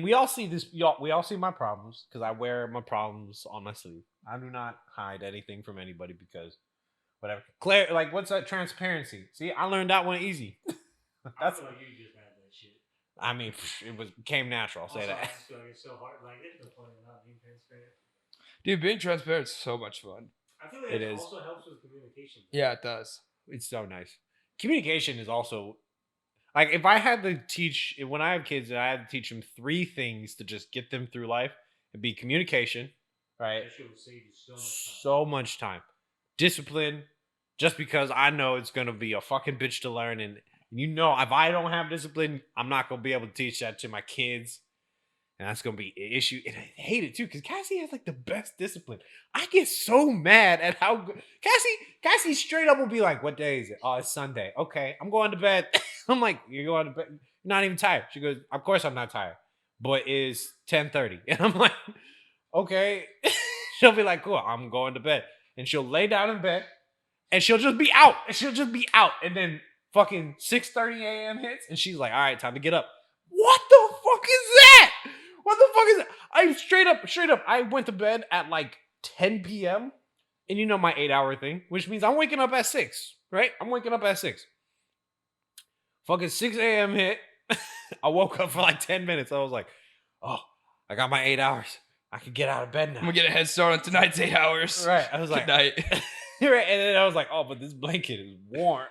We all see this. We all see my problems because I wear my problems on my sleeve. I do not hide anything from anybody because whatever. Claire, like, what's that transparency? See, I learned that one easy. I feel like you just had that shit. I mean, it came natural. I'll say Also, I that. just feel like it's so hard. Like, there's no point in not being transparent. Dude, being transparent is so much fun. I feel like It it is. also helps with communication. Yeah, it does. It's so nice. Communication is also like if I had to teach when I have kids, and I had to teach them 3 things to just get them through life. It'd be communication, right? That shit will save you so much time. So much time. Discipline, just because I know it's gonna be a fucking bitch to learn, and you know if I don't have discipline, I'm not gonna be able to teach that to my kids. And that's gonna be an issue. And I hate it too, because Cassie has like the best discipline. I get so mad at how good Cassie straight up will be like, what day is it? Oh, it's Sunday. Okay, I'm going to bed. I'm like, you're going to bed. You're not even tired. She goes, of course I'm not tired. But it's 10:30. And I'm like, okay. She'll be like, cool, I'm going to bed. And she'll lay down in bed and she'll just be out. And then fucking 6:30 a.m. hits and she's like, all right, time to get up. What the fuck is that? What the fuck is that? I straight up, I went to bed at like 10 p.m. And you know my 8-hour thing, which means I'm waking up at 6, right? I'm waking up at 6. Fucking 6 a.m. hit. I woke up for like 10 minutes. I was like, oh, I got my 8 hours. I can get out of bed now. I'm gonna get a head start on tonight's 8 hours. Right. I was Good like, night. right. And then I was like, oh, but this blanket is warm.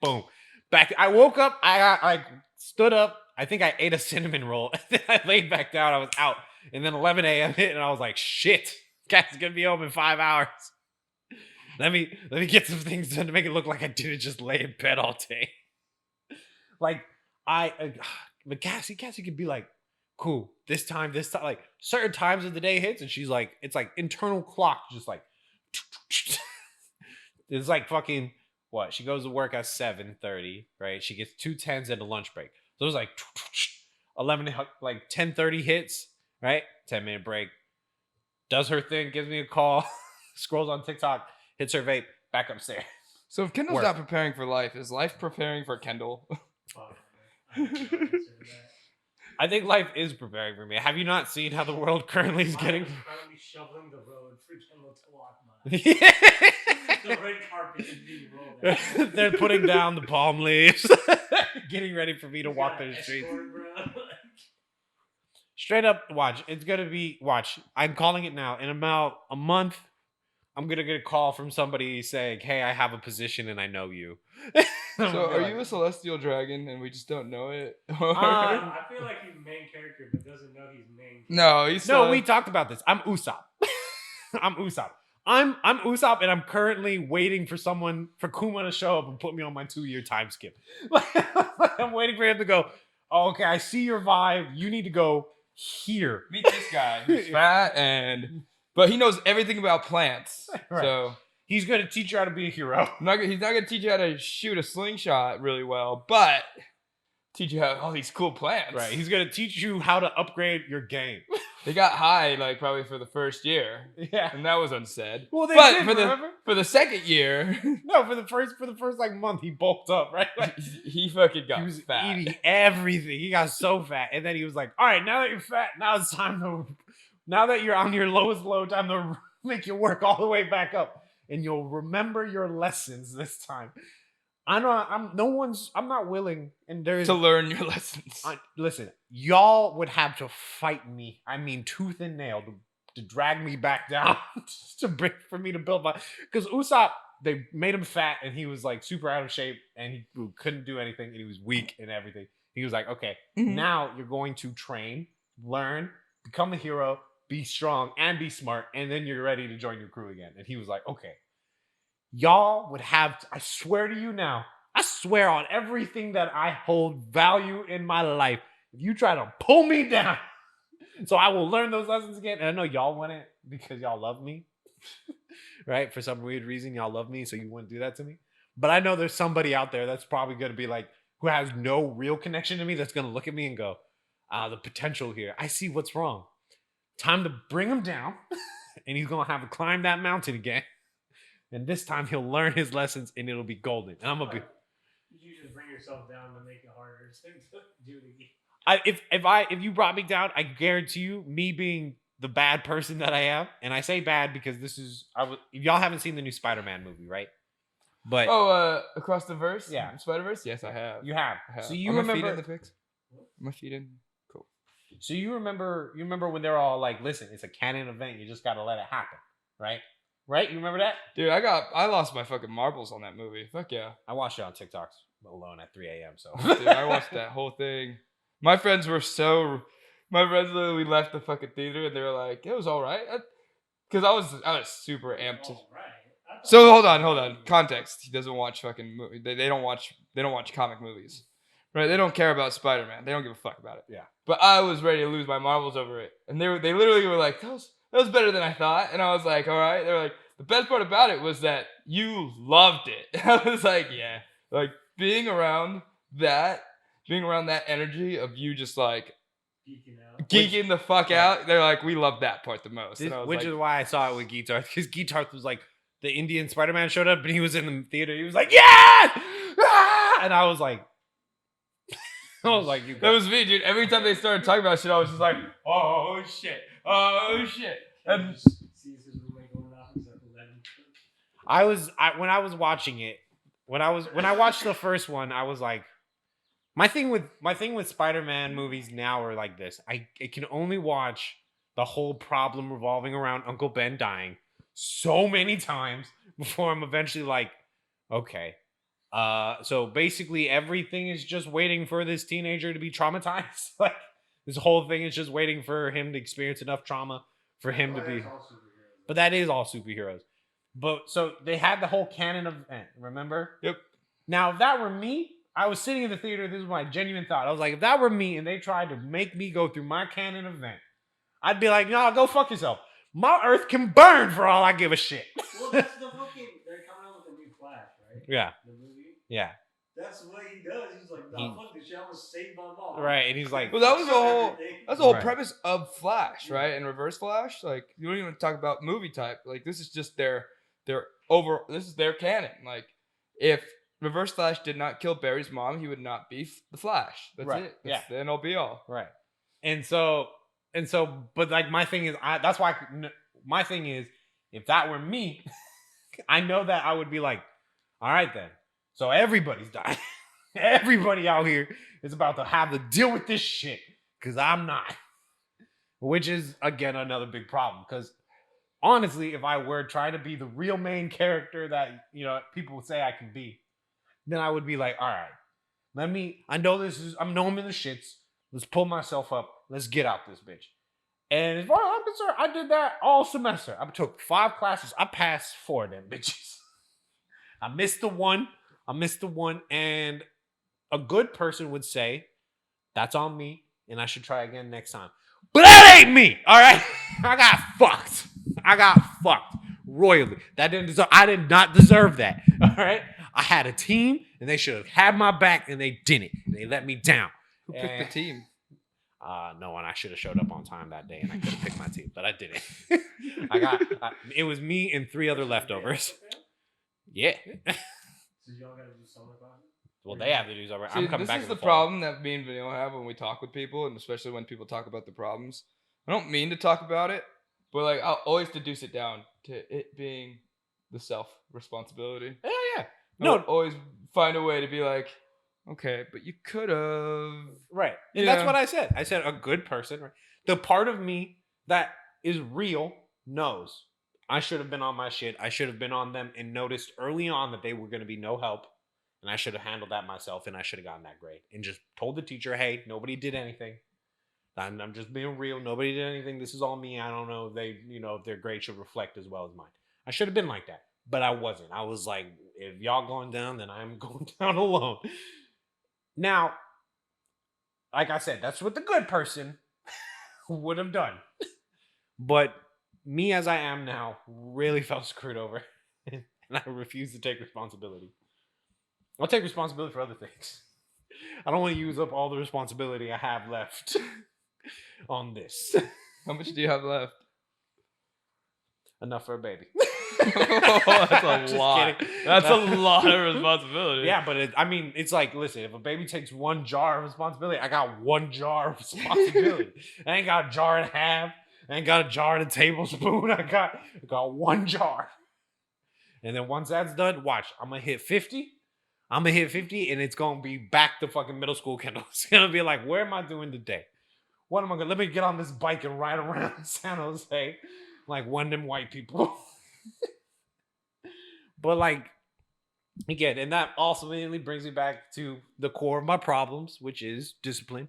Boom. I woke up. I stood up. I think I ate a cinnamon roll. Then I laid back down. I was out. And then 11 a.m. hit, and I was like, shit. Cat's gonna be home in 5 hours. let me get some things done to make it look like I didn't just lay in bed all day. Like but Cassie could be like, cool, this time, like certain times of the day hits, and she's like, it's like internal clock, just like it's like fucking what? She goes to work at 7:30, right? She gets 2:10s and a lunch break. So it was like 11, like 10:30 hits, right? 10-minute break. Does her thing, gives me a call, scrolls on TikTok, hits her vape, back upstairs. So if Kendall's Work. not preparing for life, is life preparing for Kendall? Fuck, man. I have no answer to that. I think life is preparing for me. Have you not seen how the world currently is Mine getting? is currently shoveling the road for Kendall to walk by. The red carpet is being rolled out. They're putting down the palm leaves, getting ready for me to He's walk got through an the streets. escort, bro. Straight up, watch. It's gonna be watch. I'm calling it now. In about a month, I'm gonna get a call from somebody saying, "Hey, I have a position and I know you." So are you a celestial dragon and we just don't know it? I feel like he's main character, but doesn't know he's main. No, he's No, we talked about this. I'm Usopp. I'm Usopp. I'm Usopp, and I'm currently waiting for Kuma to show up and put me on my 2-year time skip. I'm waiting for him to go. Oh, okay, I see your vibe. You need to go here. meet this guy who's fat but he knows everything about plants. Right. So He's gonna teach you how to be a hero. he's not gonna teach you how to shoot a slingshot really well, but teach you how all these cool plants. Right. He's gonna teach you how to upgrade your game. They got high like probably for the first year, Yeah. and that was unsaid. Well, they But did, remember? for the second year, No, for the first like month, he bulked up, right? Like, he fucking got he was fat. eating everything. He got so fat, and then he was like, "All right, now that you're fat, now it's time to, now that you're on your lowest low, time to make you work all the way back up, and you'll remember your lessons this time." I'm not willing, and there's To learn your lessons. listen, y'all would have to fight me. I mean, tooth and nail to drag me back down for me to build my. Because Usopp, they made him fat, and he was like super out of shape, and he couldn't do anything, and he was weak and everything. He was like, okay, Mhm. now you're going to train, learn, become a hero, be strong, and be smart, and then you're ready to join your crew again. And he was like, okay. Y'all would have to, I swear to you now, I swear on everything that I hold value in my life, if you try to pull me down, so I will learn those lessons again. And I know y'all want it because y'all love me, right? For some weird reason, y'all love me, so you wouldn't do that to me. But I know there's somebody out there that's probably going to be like, who has no real connection to me, that's going to look at me and go, the potential here. I see what's wrong. Time to bring him down, and he's going to have to climb that mountain again. And this time he'll learn his lessons and it'll be golden. And I'm gonna be. You just bring yourself down to make it harder to do it again. If you brought me down, I guarantee you, me being the bad person that I am, and I say bad because y'all haven't seen the new Spider-Man movie, right? But Across the Verse? Yeah. Spider-Verse? Yes, I have. you have. I have. So you Are my feet remember in the pics? My feet in? Cool. So you remember when they're all like, listen, it's a canon event, you just gotta let it happen, right? Right? You remember that? Dude, I lost my fucking marbles on that movie. Fuck yeah. I watched it on TikToks alone at 3 a.m. So Dude, I watched that whole thing. My friends literally left the fucking theater and they were like, it was alright. Because I was super amped. All right. So hold on. Context. He doesn't watch fucking movie. They don't watch comic movies. Right? They don't care about Spider-Man. They don't give a fuck about it. Yeah. But I was ready to lose my marbles over it. And they literally were like, that was better than I thought. And I was like, all right. They're like, the best part about it was that you loved it. I was like, yeah. Like being around that energy of you just like geeking the fuck out. They're like, we love that part the most. And I was which like, is why I saw it with Guitarth, because Guitarth was like, the Indian Spider-Man showed up and he was in the theater. He was like, yeah! Ah! And I was like, you that was me, dude. Every time they started talking about shit, I was just like, oh shit. And when I was watching it, when I watched the first one, I was like, my thing with Spider-Man movies now are like this. I can only watch the whole problem revolving around Uncle Ben dying so many times before I'm eventually like, okay. So basically everything is just waiting for this teenager to be traumatized. Like this whole thing is just waiting for him to experience enough trauma for him to be. But that is all superheroes. But so they had the whole canon event, remember? Yep. Now, if that were me, I was sitting in the theater. This is my genuine thought. I was like, if that were me and they tried to make me go through my canon event, I'd be like, no, go fuck yourself. My earth can burn for all I give a shit. Well, that's the fucking. They're coming out with a new Flash, right? Yeah. The movie. Yeah. That's what he does. He's like, nah, fuck this shit. I'm gonna save my mom. Right. And he's like, Well, that was the whole. Everything. That's the whole Right. premise of Flash, right? And Reverse Flash, like you don't even talk about movie type. Like this is just their This is their canon. Like if Reverse Flash did not kill Barry's mom, he would not be the Flash. That's Right, it. That's the end all be all. right. And so, but like my thing is, that's why my thing is, if that were me, I know that I would be like, all right then. So everybody's dying. Everybody out here is about to have to deal with this shit because I'm not. Which is again another big problem. Because honestly, if I were trying to be the real main character that people would say I can be, then I would be like, all right, I know I'm in the shits. Let's pull myself up. Let's get out this bitch. And as far as I'm concerned, I did that all semester. I took 5 classes. I passed 4 of them bitches. I missed the one. And a good person would say, that's on me, and I should try again next time. But that ain't me, all right? I got fucked royally. I did not deserve that, all right? I had a team, and they should have had my back, and they didn't. They let me down. Who picked the team? No one. I should have showed up on time that day, and I could have picked my team, but I didn't. It was me and 3 other leftovers. Yeah. So y'all gotta do summer classes? Well, they have to do something. See, I'm coming this back. is in the fall. problem that me and Vanilla have when we talk with people, and especially when people talk about the problems. I don't mean to talk about it, but like I'll always deduce it down to it being the self responsibility. Yeah. No, always find a way to be like, okay, but you could have. Right. And that's what I said. I said a good person. Right? The part of me that is real knows I should have been on my shit. I should have been on them and noticed early on that they were going to be no help. And I should have handled that myself, and I should have gotten that grade. And just told the teacher, hey, nobody did anything. I'm just being real. Nobody did anything. This is all me. I don't know. If their grade should reflect as well as mine. I should have been like that. But I wasn't. I was like, if y'all going down, then I'm going down alone. Now, like I said, that's what the good person would have done. But me as I am now really felt screwed over. And I refuse to take responsibility. I'll take responsibility for other things. I don't want to use up all the responsibility I have left on this. How much do you have left? Enough for a baby. That's a Just lot. kidding. That's a lot of responsibility. Yeah, but it's like, listen, if a baby takes 1 jar of responsibility, I got 1 jar of responsibility. I ain't got a jar and a half. I ain't got a jar and a tablespoon. I got 1 jar. And then once that's done, watch, I'm going to hit 50. And it's going to be back to fucking middle school Kendall. It's going to be like, where am I doing today? What am I going to, let me get on this bike and ride around San Jose like one of them white people. But like, again, and that ultimately brings me back to the core of my problems, which is discipline.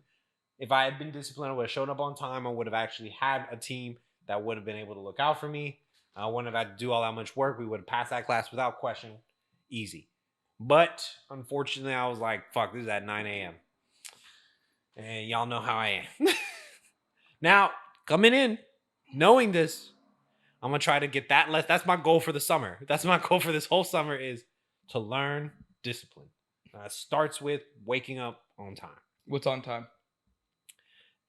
If I had been disciplined, I would have shown up on time. I would have actually had a team that would have been able to look out for me. I wouldn't have had to do all that much work. We would have passed that class without question. Easy. But unfortunately, I was like, fuck, this is at 9 a.m. And y'all know how I am. Now, coming in, knowing this, I'm going to try to get that. That's my goal for the summer. That's my goal for this whole summer is to learn discipline. It starts with waking up on time. What's on time?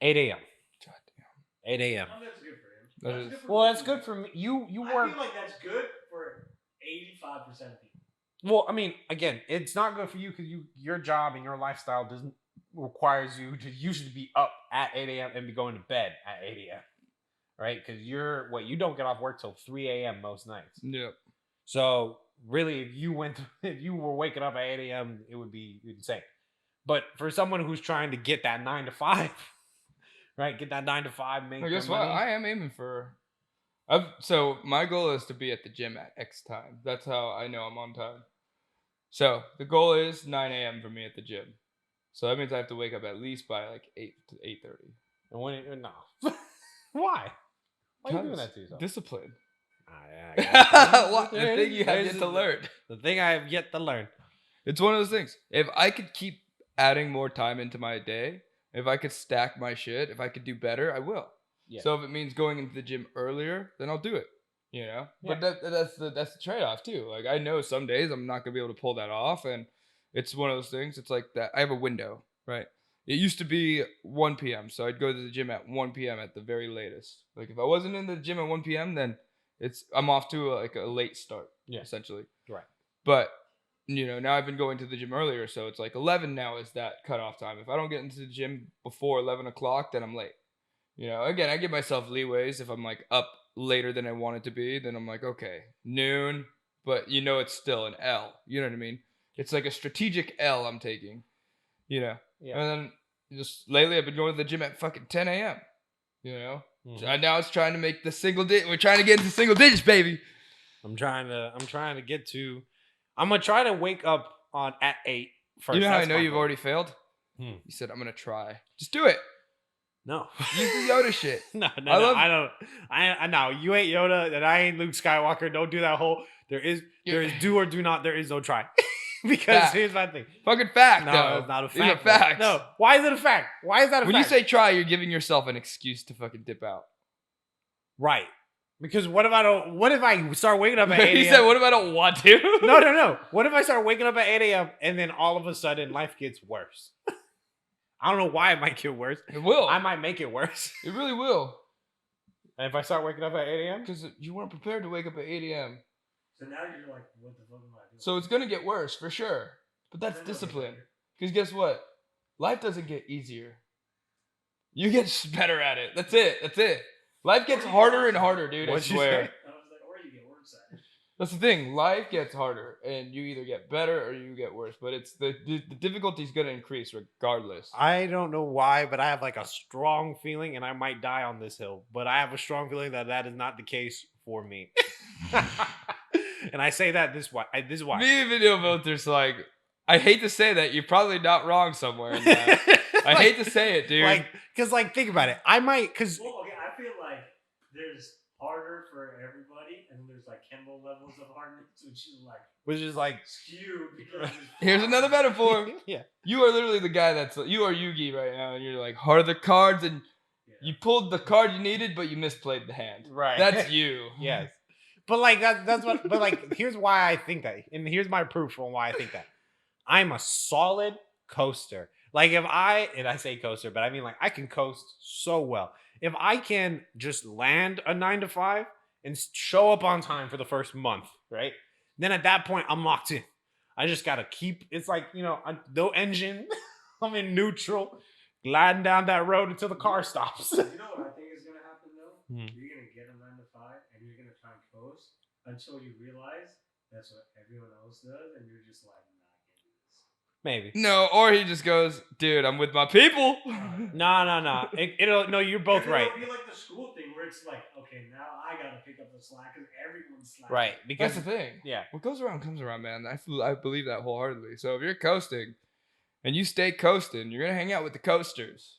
8 a.m. God damn. 8 a.m. Oh, that's good for him. That That's is- good for Well, most that's good people. for me. You I work. feel like that's good for 85% of people. Well, I mean, again, it's not good for you because your job and your lifestyle doesn't requires you to usually be up at 8 a.m. and be going to bed at 8 a.m. Right? Because you don't get off work till 3 a.m. most nights. Yep. So really, if you were waking up at 8 a.m., it would be insane. But for someone who's trying to get that 9 to 5, right? Get that 9 to 5, make Well, guess their what? money. I am aiming for. So my goal is to be at the gym at X time. That's how I know I'm on time. So the goal is 9 a.m. for me at the gym. So that means I have to wake up at least by like 8 to 8:30. And when no, why? Why are you doing that to yourself? Discipline. I guess. What? The thing you have There's yet to learn. The thing I have yet to learn. It's one of those things. If I could keep adding more time into my day, if I could stack my shit, if I could do better, I will. Yeah. So if it means going into the gym earlier, then I'll do it. You know, but that's the trade off too. Like I know some days I'm not gonna be able to pull that off, and it's one of those things. It's like that. I have a window, right? It used to be 1 p.m., so I'd go to the gym at 1 p.m. at the very latest. Like if I wasn't in the gym at 1 p.m., then I'm off to a late start, essentially. Right. But now I've been going to the gym earlier, so it's like 11 now is that cutoff time. If I don't get into the gym before 11 o'clock, then I'm late. Again, I give myself leeways. If I'm like up later than I want it to be, then I'm like, okay, noon, but it's still an L. You know what I mean? It's like a strategic L I'm taking, Yeah. And then just lately I've been going to the gym at fucking 10 a.m., Mhm. Now it's trying to make the we're trying to get into single digits, baby. I'm trying to get to. I'm gonna try to wake up at 8 first. You know how I That's know my you've goal. already failed? Hmm. You said I'm gonna try. Just do it. No. Use the Yoda shit. No, I love- I don't. I know you ain't Yoda, and I ain't Luke Skywalker. Don't do that whole. There is do or do not. There is no try. Because Fact. here's my thing. Fucking fact, No, though. it's not a These are fact. facts. No, why is it a fact? Why is that a When you fact? say try, you're giving yourself an excuse to fucking dip out. Right. Because what if I don't? What if I start waking up at 8 a.m.? He said, what if I don't want to? No. What if I start waking up at 8 a.m. and then all of a sudden life gets worse? I don't know why it might get worse. It will. I might make it worse. It really will. And if I start waking up at 8 a.m.? Because you weren't prepared to wake up at 8 a.m. So now you're like, what the fuck am I doing? So it's going to get worse, for sure. But that's discipline. Because guess what? Life doesn't get easier. You get better at it. That's it. Life gets harder and harder, dude. What'd I you swear. say? I was like, or you get worse at it. That's the thing. Life gets harder, and you either get better or you get worse. But it's the difficulty is going to increase regardless. I don't know why, but I have like a strong feeling, and I might die on this hill, but I have a strong feeling that is not the case for me. And I say that this is why. Me and Video Filter's like, I hate to say that, you're probably not wrong somewhere in that. I hate to say it, dude. Because think about it. I might, because Well, okay, I feel like there's harder for everybody, and then there's like chemical levels of hardness, which is like skewed because Here's another metaphor. Yeah. You are literally the guy you are Yugi right now, and you're like, heart of the cards, and you pulled the card you needed, but you misplayed the hand. Right. That's you. Yes. But that's what. But here's why I think that, and here's my proof on why I think that. I'm a solid coaster. Like and I say coaster, but I mean like I can coast so well. If I can just land a 9 to 5 and show up on time for the first month, right? Then at that point I'm locked in. I just gotta keep. It's like no engine. I'm in neutral, gliding down that road until the car stops. You know what I think is gonna happen though? Hmm. You're gonna get a 9 to 5, and you're gonna try and coast until you realize that's what everyone else does, and you're just like, nah, I can't do this. Maybe. No, or he just goes, dude, I'm with my people. No. It'll no. You're both And right. It'll be like the school thing where it's like, okay, now I gotta pick up the slack because everyone's slacking. Right. Because That's the thing. yeah. What goes around comes around, man. I believe that wholeheartedly. So if you're coasting and you stay coasting, you're going to hang out with the coasters.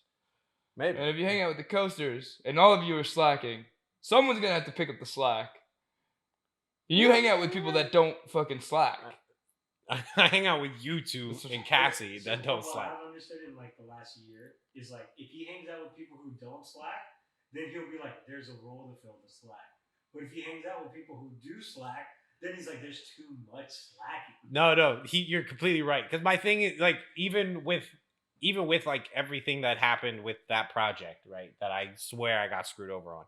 Maybe. And if you hang out with the coasters and all of you are slacking, someone's going to have to pick up the slack. And you hang out with people that don't fucking slack. I hang out with you two and Cassie that don't What slack. I've understood in like the last year is like if he hangs out with people who don't slack, then he'll be like, there's a role to fill the slack. But if he hangs out with people who do slack, then he's like, there's too much slacking. No, you're completely right. Because my thing is like even with like everything that happened with that project, right? That I swear I got screwed over on.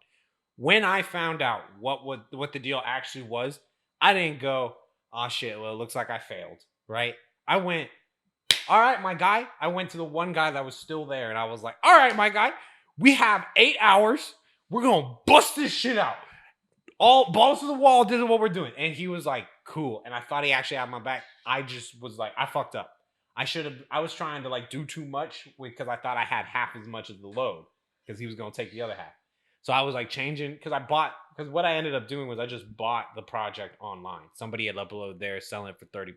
When I found out what the deal actually was, I didn't go, oh shit, well, it looks like I failed, right? I went, all right, my guy. I went to the one guy that was still there, and I was like, all right, my guy, we have 8 hours. We're gonna bust this shit out. All balls to the wall, this is what we're doing. And he was like, cool. And I thought he actually had my back. I just was like, I fucked up. I was trying to like do too much because I thought I had half as much of the load because he was gonna take the other half. So I was like changing because what I ended up doing was I just bought the project online. Somebody had uploaded there selling it for $30.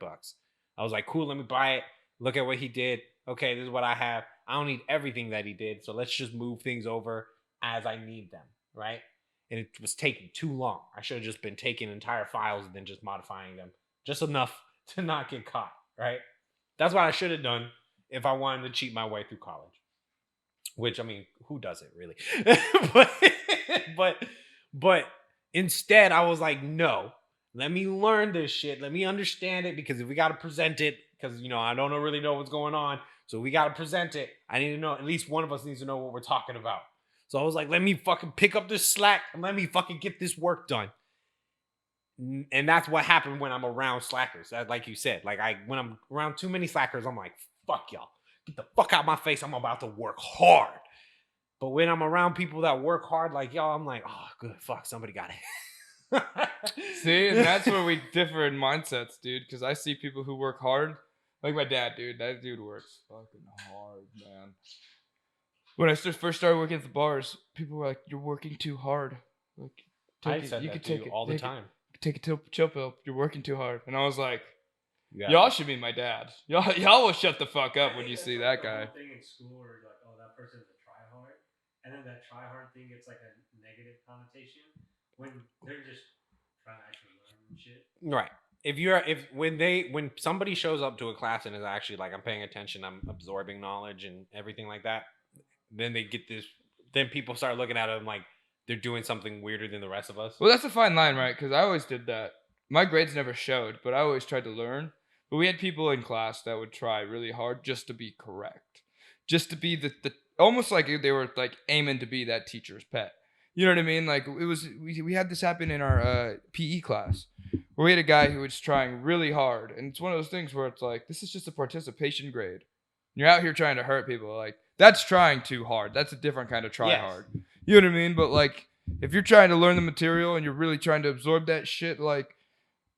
I was like, cool, let me buy it. Look at what he did. Okay, this is what I have. I don't need everything that he did. So let's just move things over as I need them, right? and it was taking too long. I should have just been taking entire files and then just modifying them just enough to not get caught, right? That's what I should have done if I wanted to cheat my way through college. Which, I mean, who does it really? but instead I was like, no, let me learn this shit. Let me understand it, because if we got to present it, because, you know, I don't really know what's going on. So we got to present it. I need to know, at least one of us needs to know what we're talking about. So I was like, let me fucking pick up this slack and let me fucking get this work done. And that's what happened when I'm around slackers. Like you said, like when I'm around too many slackers, I'm like, fuck y'all. Get the fuck out my face. I'm about to work hard. But when I'm around people that work hard like y'all, I'm like, oh, good. Fuck, somebody got it. See, and that's where we differ in mindsets, dude. Because I see people who work hard. Like my dad, dude. That dude works fucking hard, man. When I first started working at the bars, people were like, "You're working too hard." Like, I said that to you all the time. Take a chill pill. You're working too hard. And I was like, Yeah. y'all should be my dad. Y'all will shut the fuck up when you see that guy. Thing in school where like, oh, that person's a tryhard, and then that tryhard thing gets like a negative connotation when they're just trying to actually learn shit. Right. When somebody shows up to a class and is actually like, I'm paying attention, I'm absorbing knowledge and everything like that, then they get this. Then people start looking at them like they're doing something weirder than the rest of us. Well, that's a fine line, right? Because I always did that. My grades never showed, but I always tried to learn. But we had people in class that would try really hard just to be correct, just to be the almost like they were like aiming to be that teacher's pet. You know what I mean? Like it was. We had this happen in our PE class where we had a guy who was trying really hard, and it's one of those things where it's like, this is just a participation grade. You're out here trying to hurt people. Like, that's trying too hard. That's a different kind of try hard. You know what I mean? But like, if you're trying to learn the material and you're really trying to absorb that shit, like,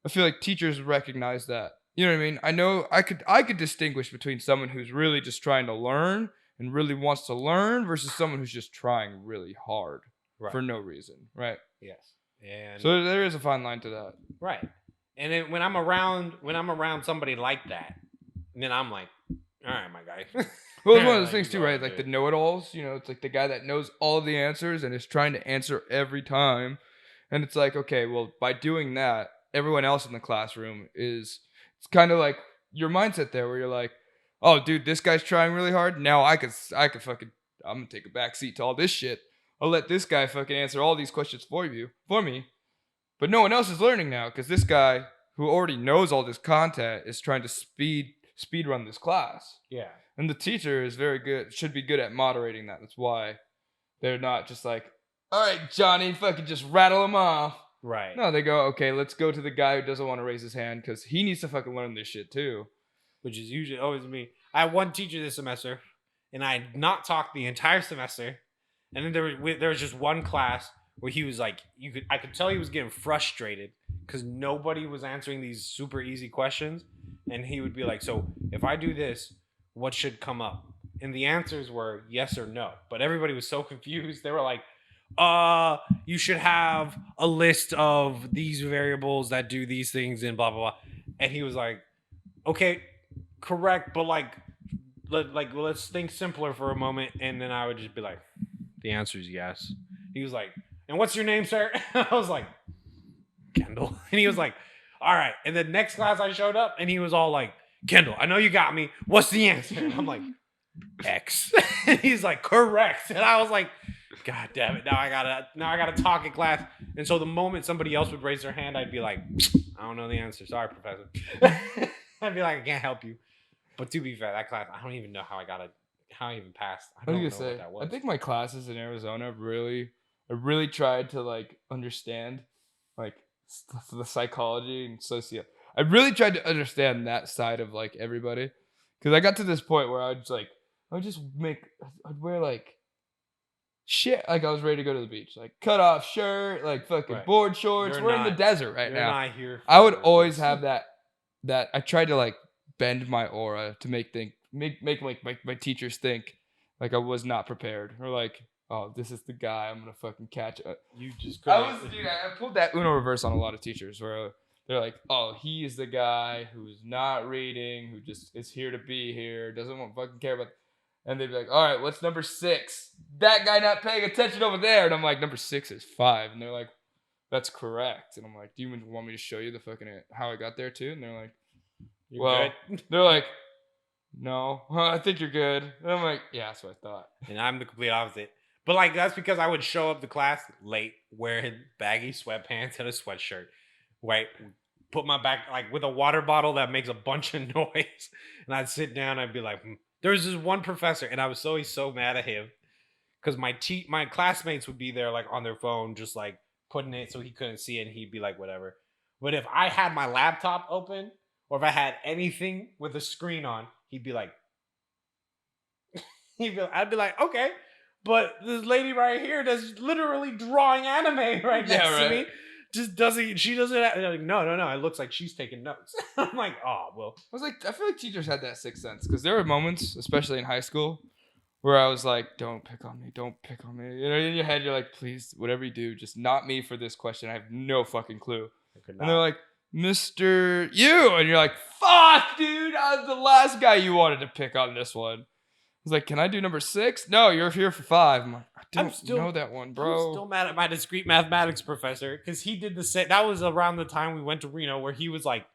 I feel like teachers recognize that. You know what I mean? I know I could distinguish between someone who's really just trying to learn and really wants to learn versus someone who's just trying really hard for no reason, right? Yes. And so there is a fine line to that. Right. And then when I'm around somebody like that, then I'm like, all right, my guy. Well, it's one of those things too, right? Like the know-it-alls, you know, it's like the guy that knows all of the answers and is trying to answer every time. And it's like, okay, well, by doing that, everyone else in the classroom it's kind of like your mindset there where you're like, oh, dude, this guy's trying really hard. Now I could fucking, I'm going to take a back seat to all this shit. I'll let this guy fucking answer all these questions for me. But no one else is learning now because this guy who already knows all this content is trying to speed run this class. Yeah. And the teacher is very good, should be good at moderating that. That's why they're not just like, all right, Johnny, fucking just rattle him off. Right. No, they go, okay, let's go to the guy who doesn't want to raise his hand because he needs to fucking learn this shit too. Which is usually always me. I had one teacher this semester, and I had not talked the entire semester. And then there was just one class where he was like, I could tell he was getting frustrated because nobody was answering these super easy questions. And he would be like, so if I do this, what should come up? And the answers were yes or no. But everybody was so confused. They were like, you should have a list of these variables that do these things and blah, blah, blah. And he was like, okay, correct. But let's think simpler for a moment. And then I would just be like, the answer is yes. He was like, and what's your name, sir? I was like, Kendall. And he was like, all right. And the next class I showed up and he was all like, Kendall, I know you got me. What's the answer? And I'm like, X. And he's like, correct. And I was like, God damn it. Now I gotta talk in class. And so the moment somebody else would raise their hand, I'd be like, I don't know the answer. Sorry, professor. I'd be like, I can't help you. But to be fair, that class, I don't even know how I even passed. I don't know what that was. I think my classes in Arizona I really tried to like understand like the psychology and I really tried to understand that side of like everybody. Cause I got to this point where I'd wear like shit. Like I was ready to go to the beach, like cut off shirt, like fucking board shorts. We're in the desert right now. Not here I would always have that I tried to like bend my aura to make my teachers think like I was not prepared or like, oh, this is the guy I'm gonna fucking catch. You just I pulled that Uno reverse on a lot of teachers where they're like, oh, he is the guy who's not reading, who just is here to be here, doesn't want fucking care about. And they'd be like, all right, what's number 6? That guy not paying attention over there. And I'm like, number 6 is 5. And they're like, that's correct. And I'm like, do you even want me to show you the fucking how I got there too? And they're like, You're good. they're like, no, I think you're good. And I'm like, yeah, that's what I thought. And I'm the complete opposite. But like that's because I would show up to class late wearing baggy sweatpants and a sweatshirt. Right? Put my back like with a water bottle that makes a bunch of noise. And I'd sit down, I'd be like, There was this one professor, and I was always so mad at him. Because my classmates would be there like on their phone, just like putting it so he couldn't see it, and he'd be like, whatever. But if I had my laptop open, or if I had anything with a screen on, he'd be like, I'd be like, okay. But this lady right here that's literally drawing anime right next to me just doesn't, she doesn't, like, no, it looks like she's taking notes. I'm like, oh, well. I feel like teachers had that sixth sense, because there were moments, especially in high school, where I was like, don't pick on me. You know, in your head, you're like, please, whatever you do, just not me for this question. I have no fucking clue. And they're like, Mr. You. And you're like, fuck, dude, I was the last guy you wanted to pick on this one. I was like, can I do number 6? No, you're here for 5. I'm like, I don't know that one, bro. I'm still mad at my discrete mathematics professor because he did the same. That was around the time we went to Reno where he was like,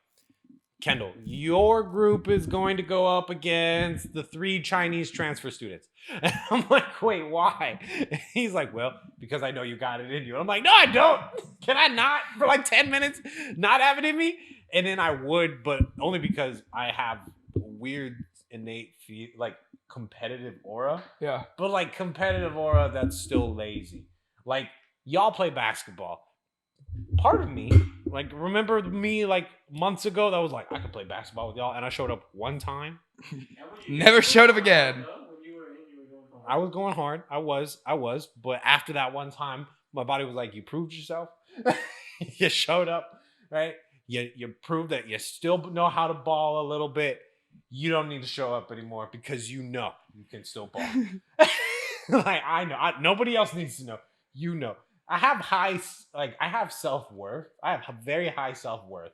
Kendall, your group is going to go up against the 3 Chinese transfer students. And I'm like, wait, why? And he's like, well, because I know you got it in you. And I'm like, no, I don't. Can I not for like 10 minutes not have it in me? And then I would, but only because I have weird innate like competitive aura. Yeah. But like competitive aura that's still lazy. Like y'all play basketball. Part of me, like, remember me like months ago that was like, I could play basketball with y'all, and I showed up one time. Never showed up again. I was going hard. I was. But after that one time, my body was like, you proved yourself. You showed up, right? You proved that you still know how to ball a little bit. You don't need to show up anymore because you know you can still ball. Like, I know. Nobody else needs to know. You know. I have self-worth. I have very high self-worth.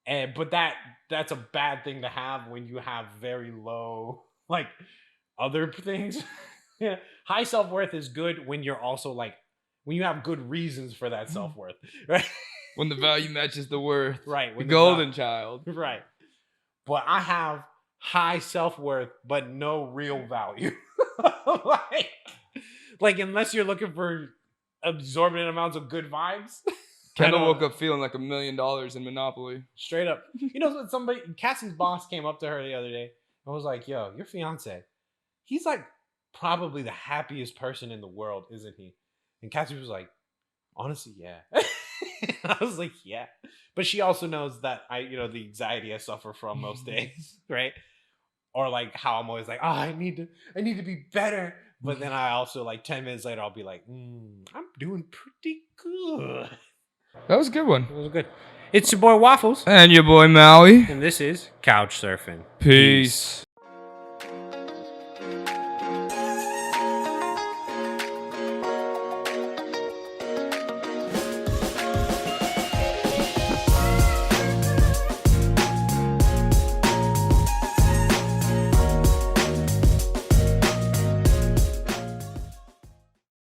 But that's a bad thing to have when you have very low, like, other things. Yeah. High self-worth is good when you're also, like, when you have good reasons for that self-worth, right? When the value matches the worth. Right. The golden child. Right. But I have high self-worth, but no real value. like, unless you're looking for absorbent amounts of good vibes. Kendall woke up feeling like $1 million in Monopoly. Straight up. You know, Cassie's boss came up to her the other day and was like, yo, your fiance, he's like probably the happiest person in the world, isn't he? And Cassie was like, honestly, yeah. I was like, yeah. But she also knows that the anxiety I suffer from most days, right? Or like how I'm always like, oh, I need to be better. But then I also, like, 10 minutes later, I'll be like, I'm doing pretty good. That was a good one. It was good. It's your boy Waffles. And your boy Maui. And this is Couch Surfing. Peace.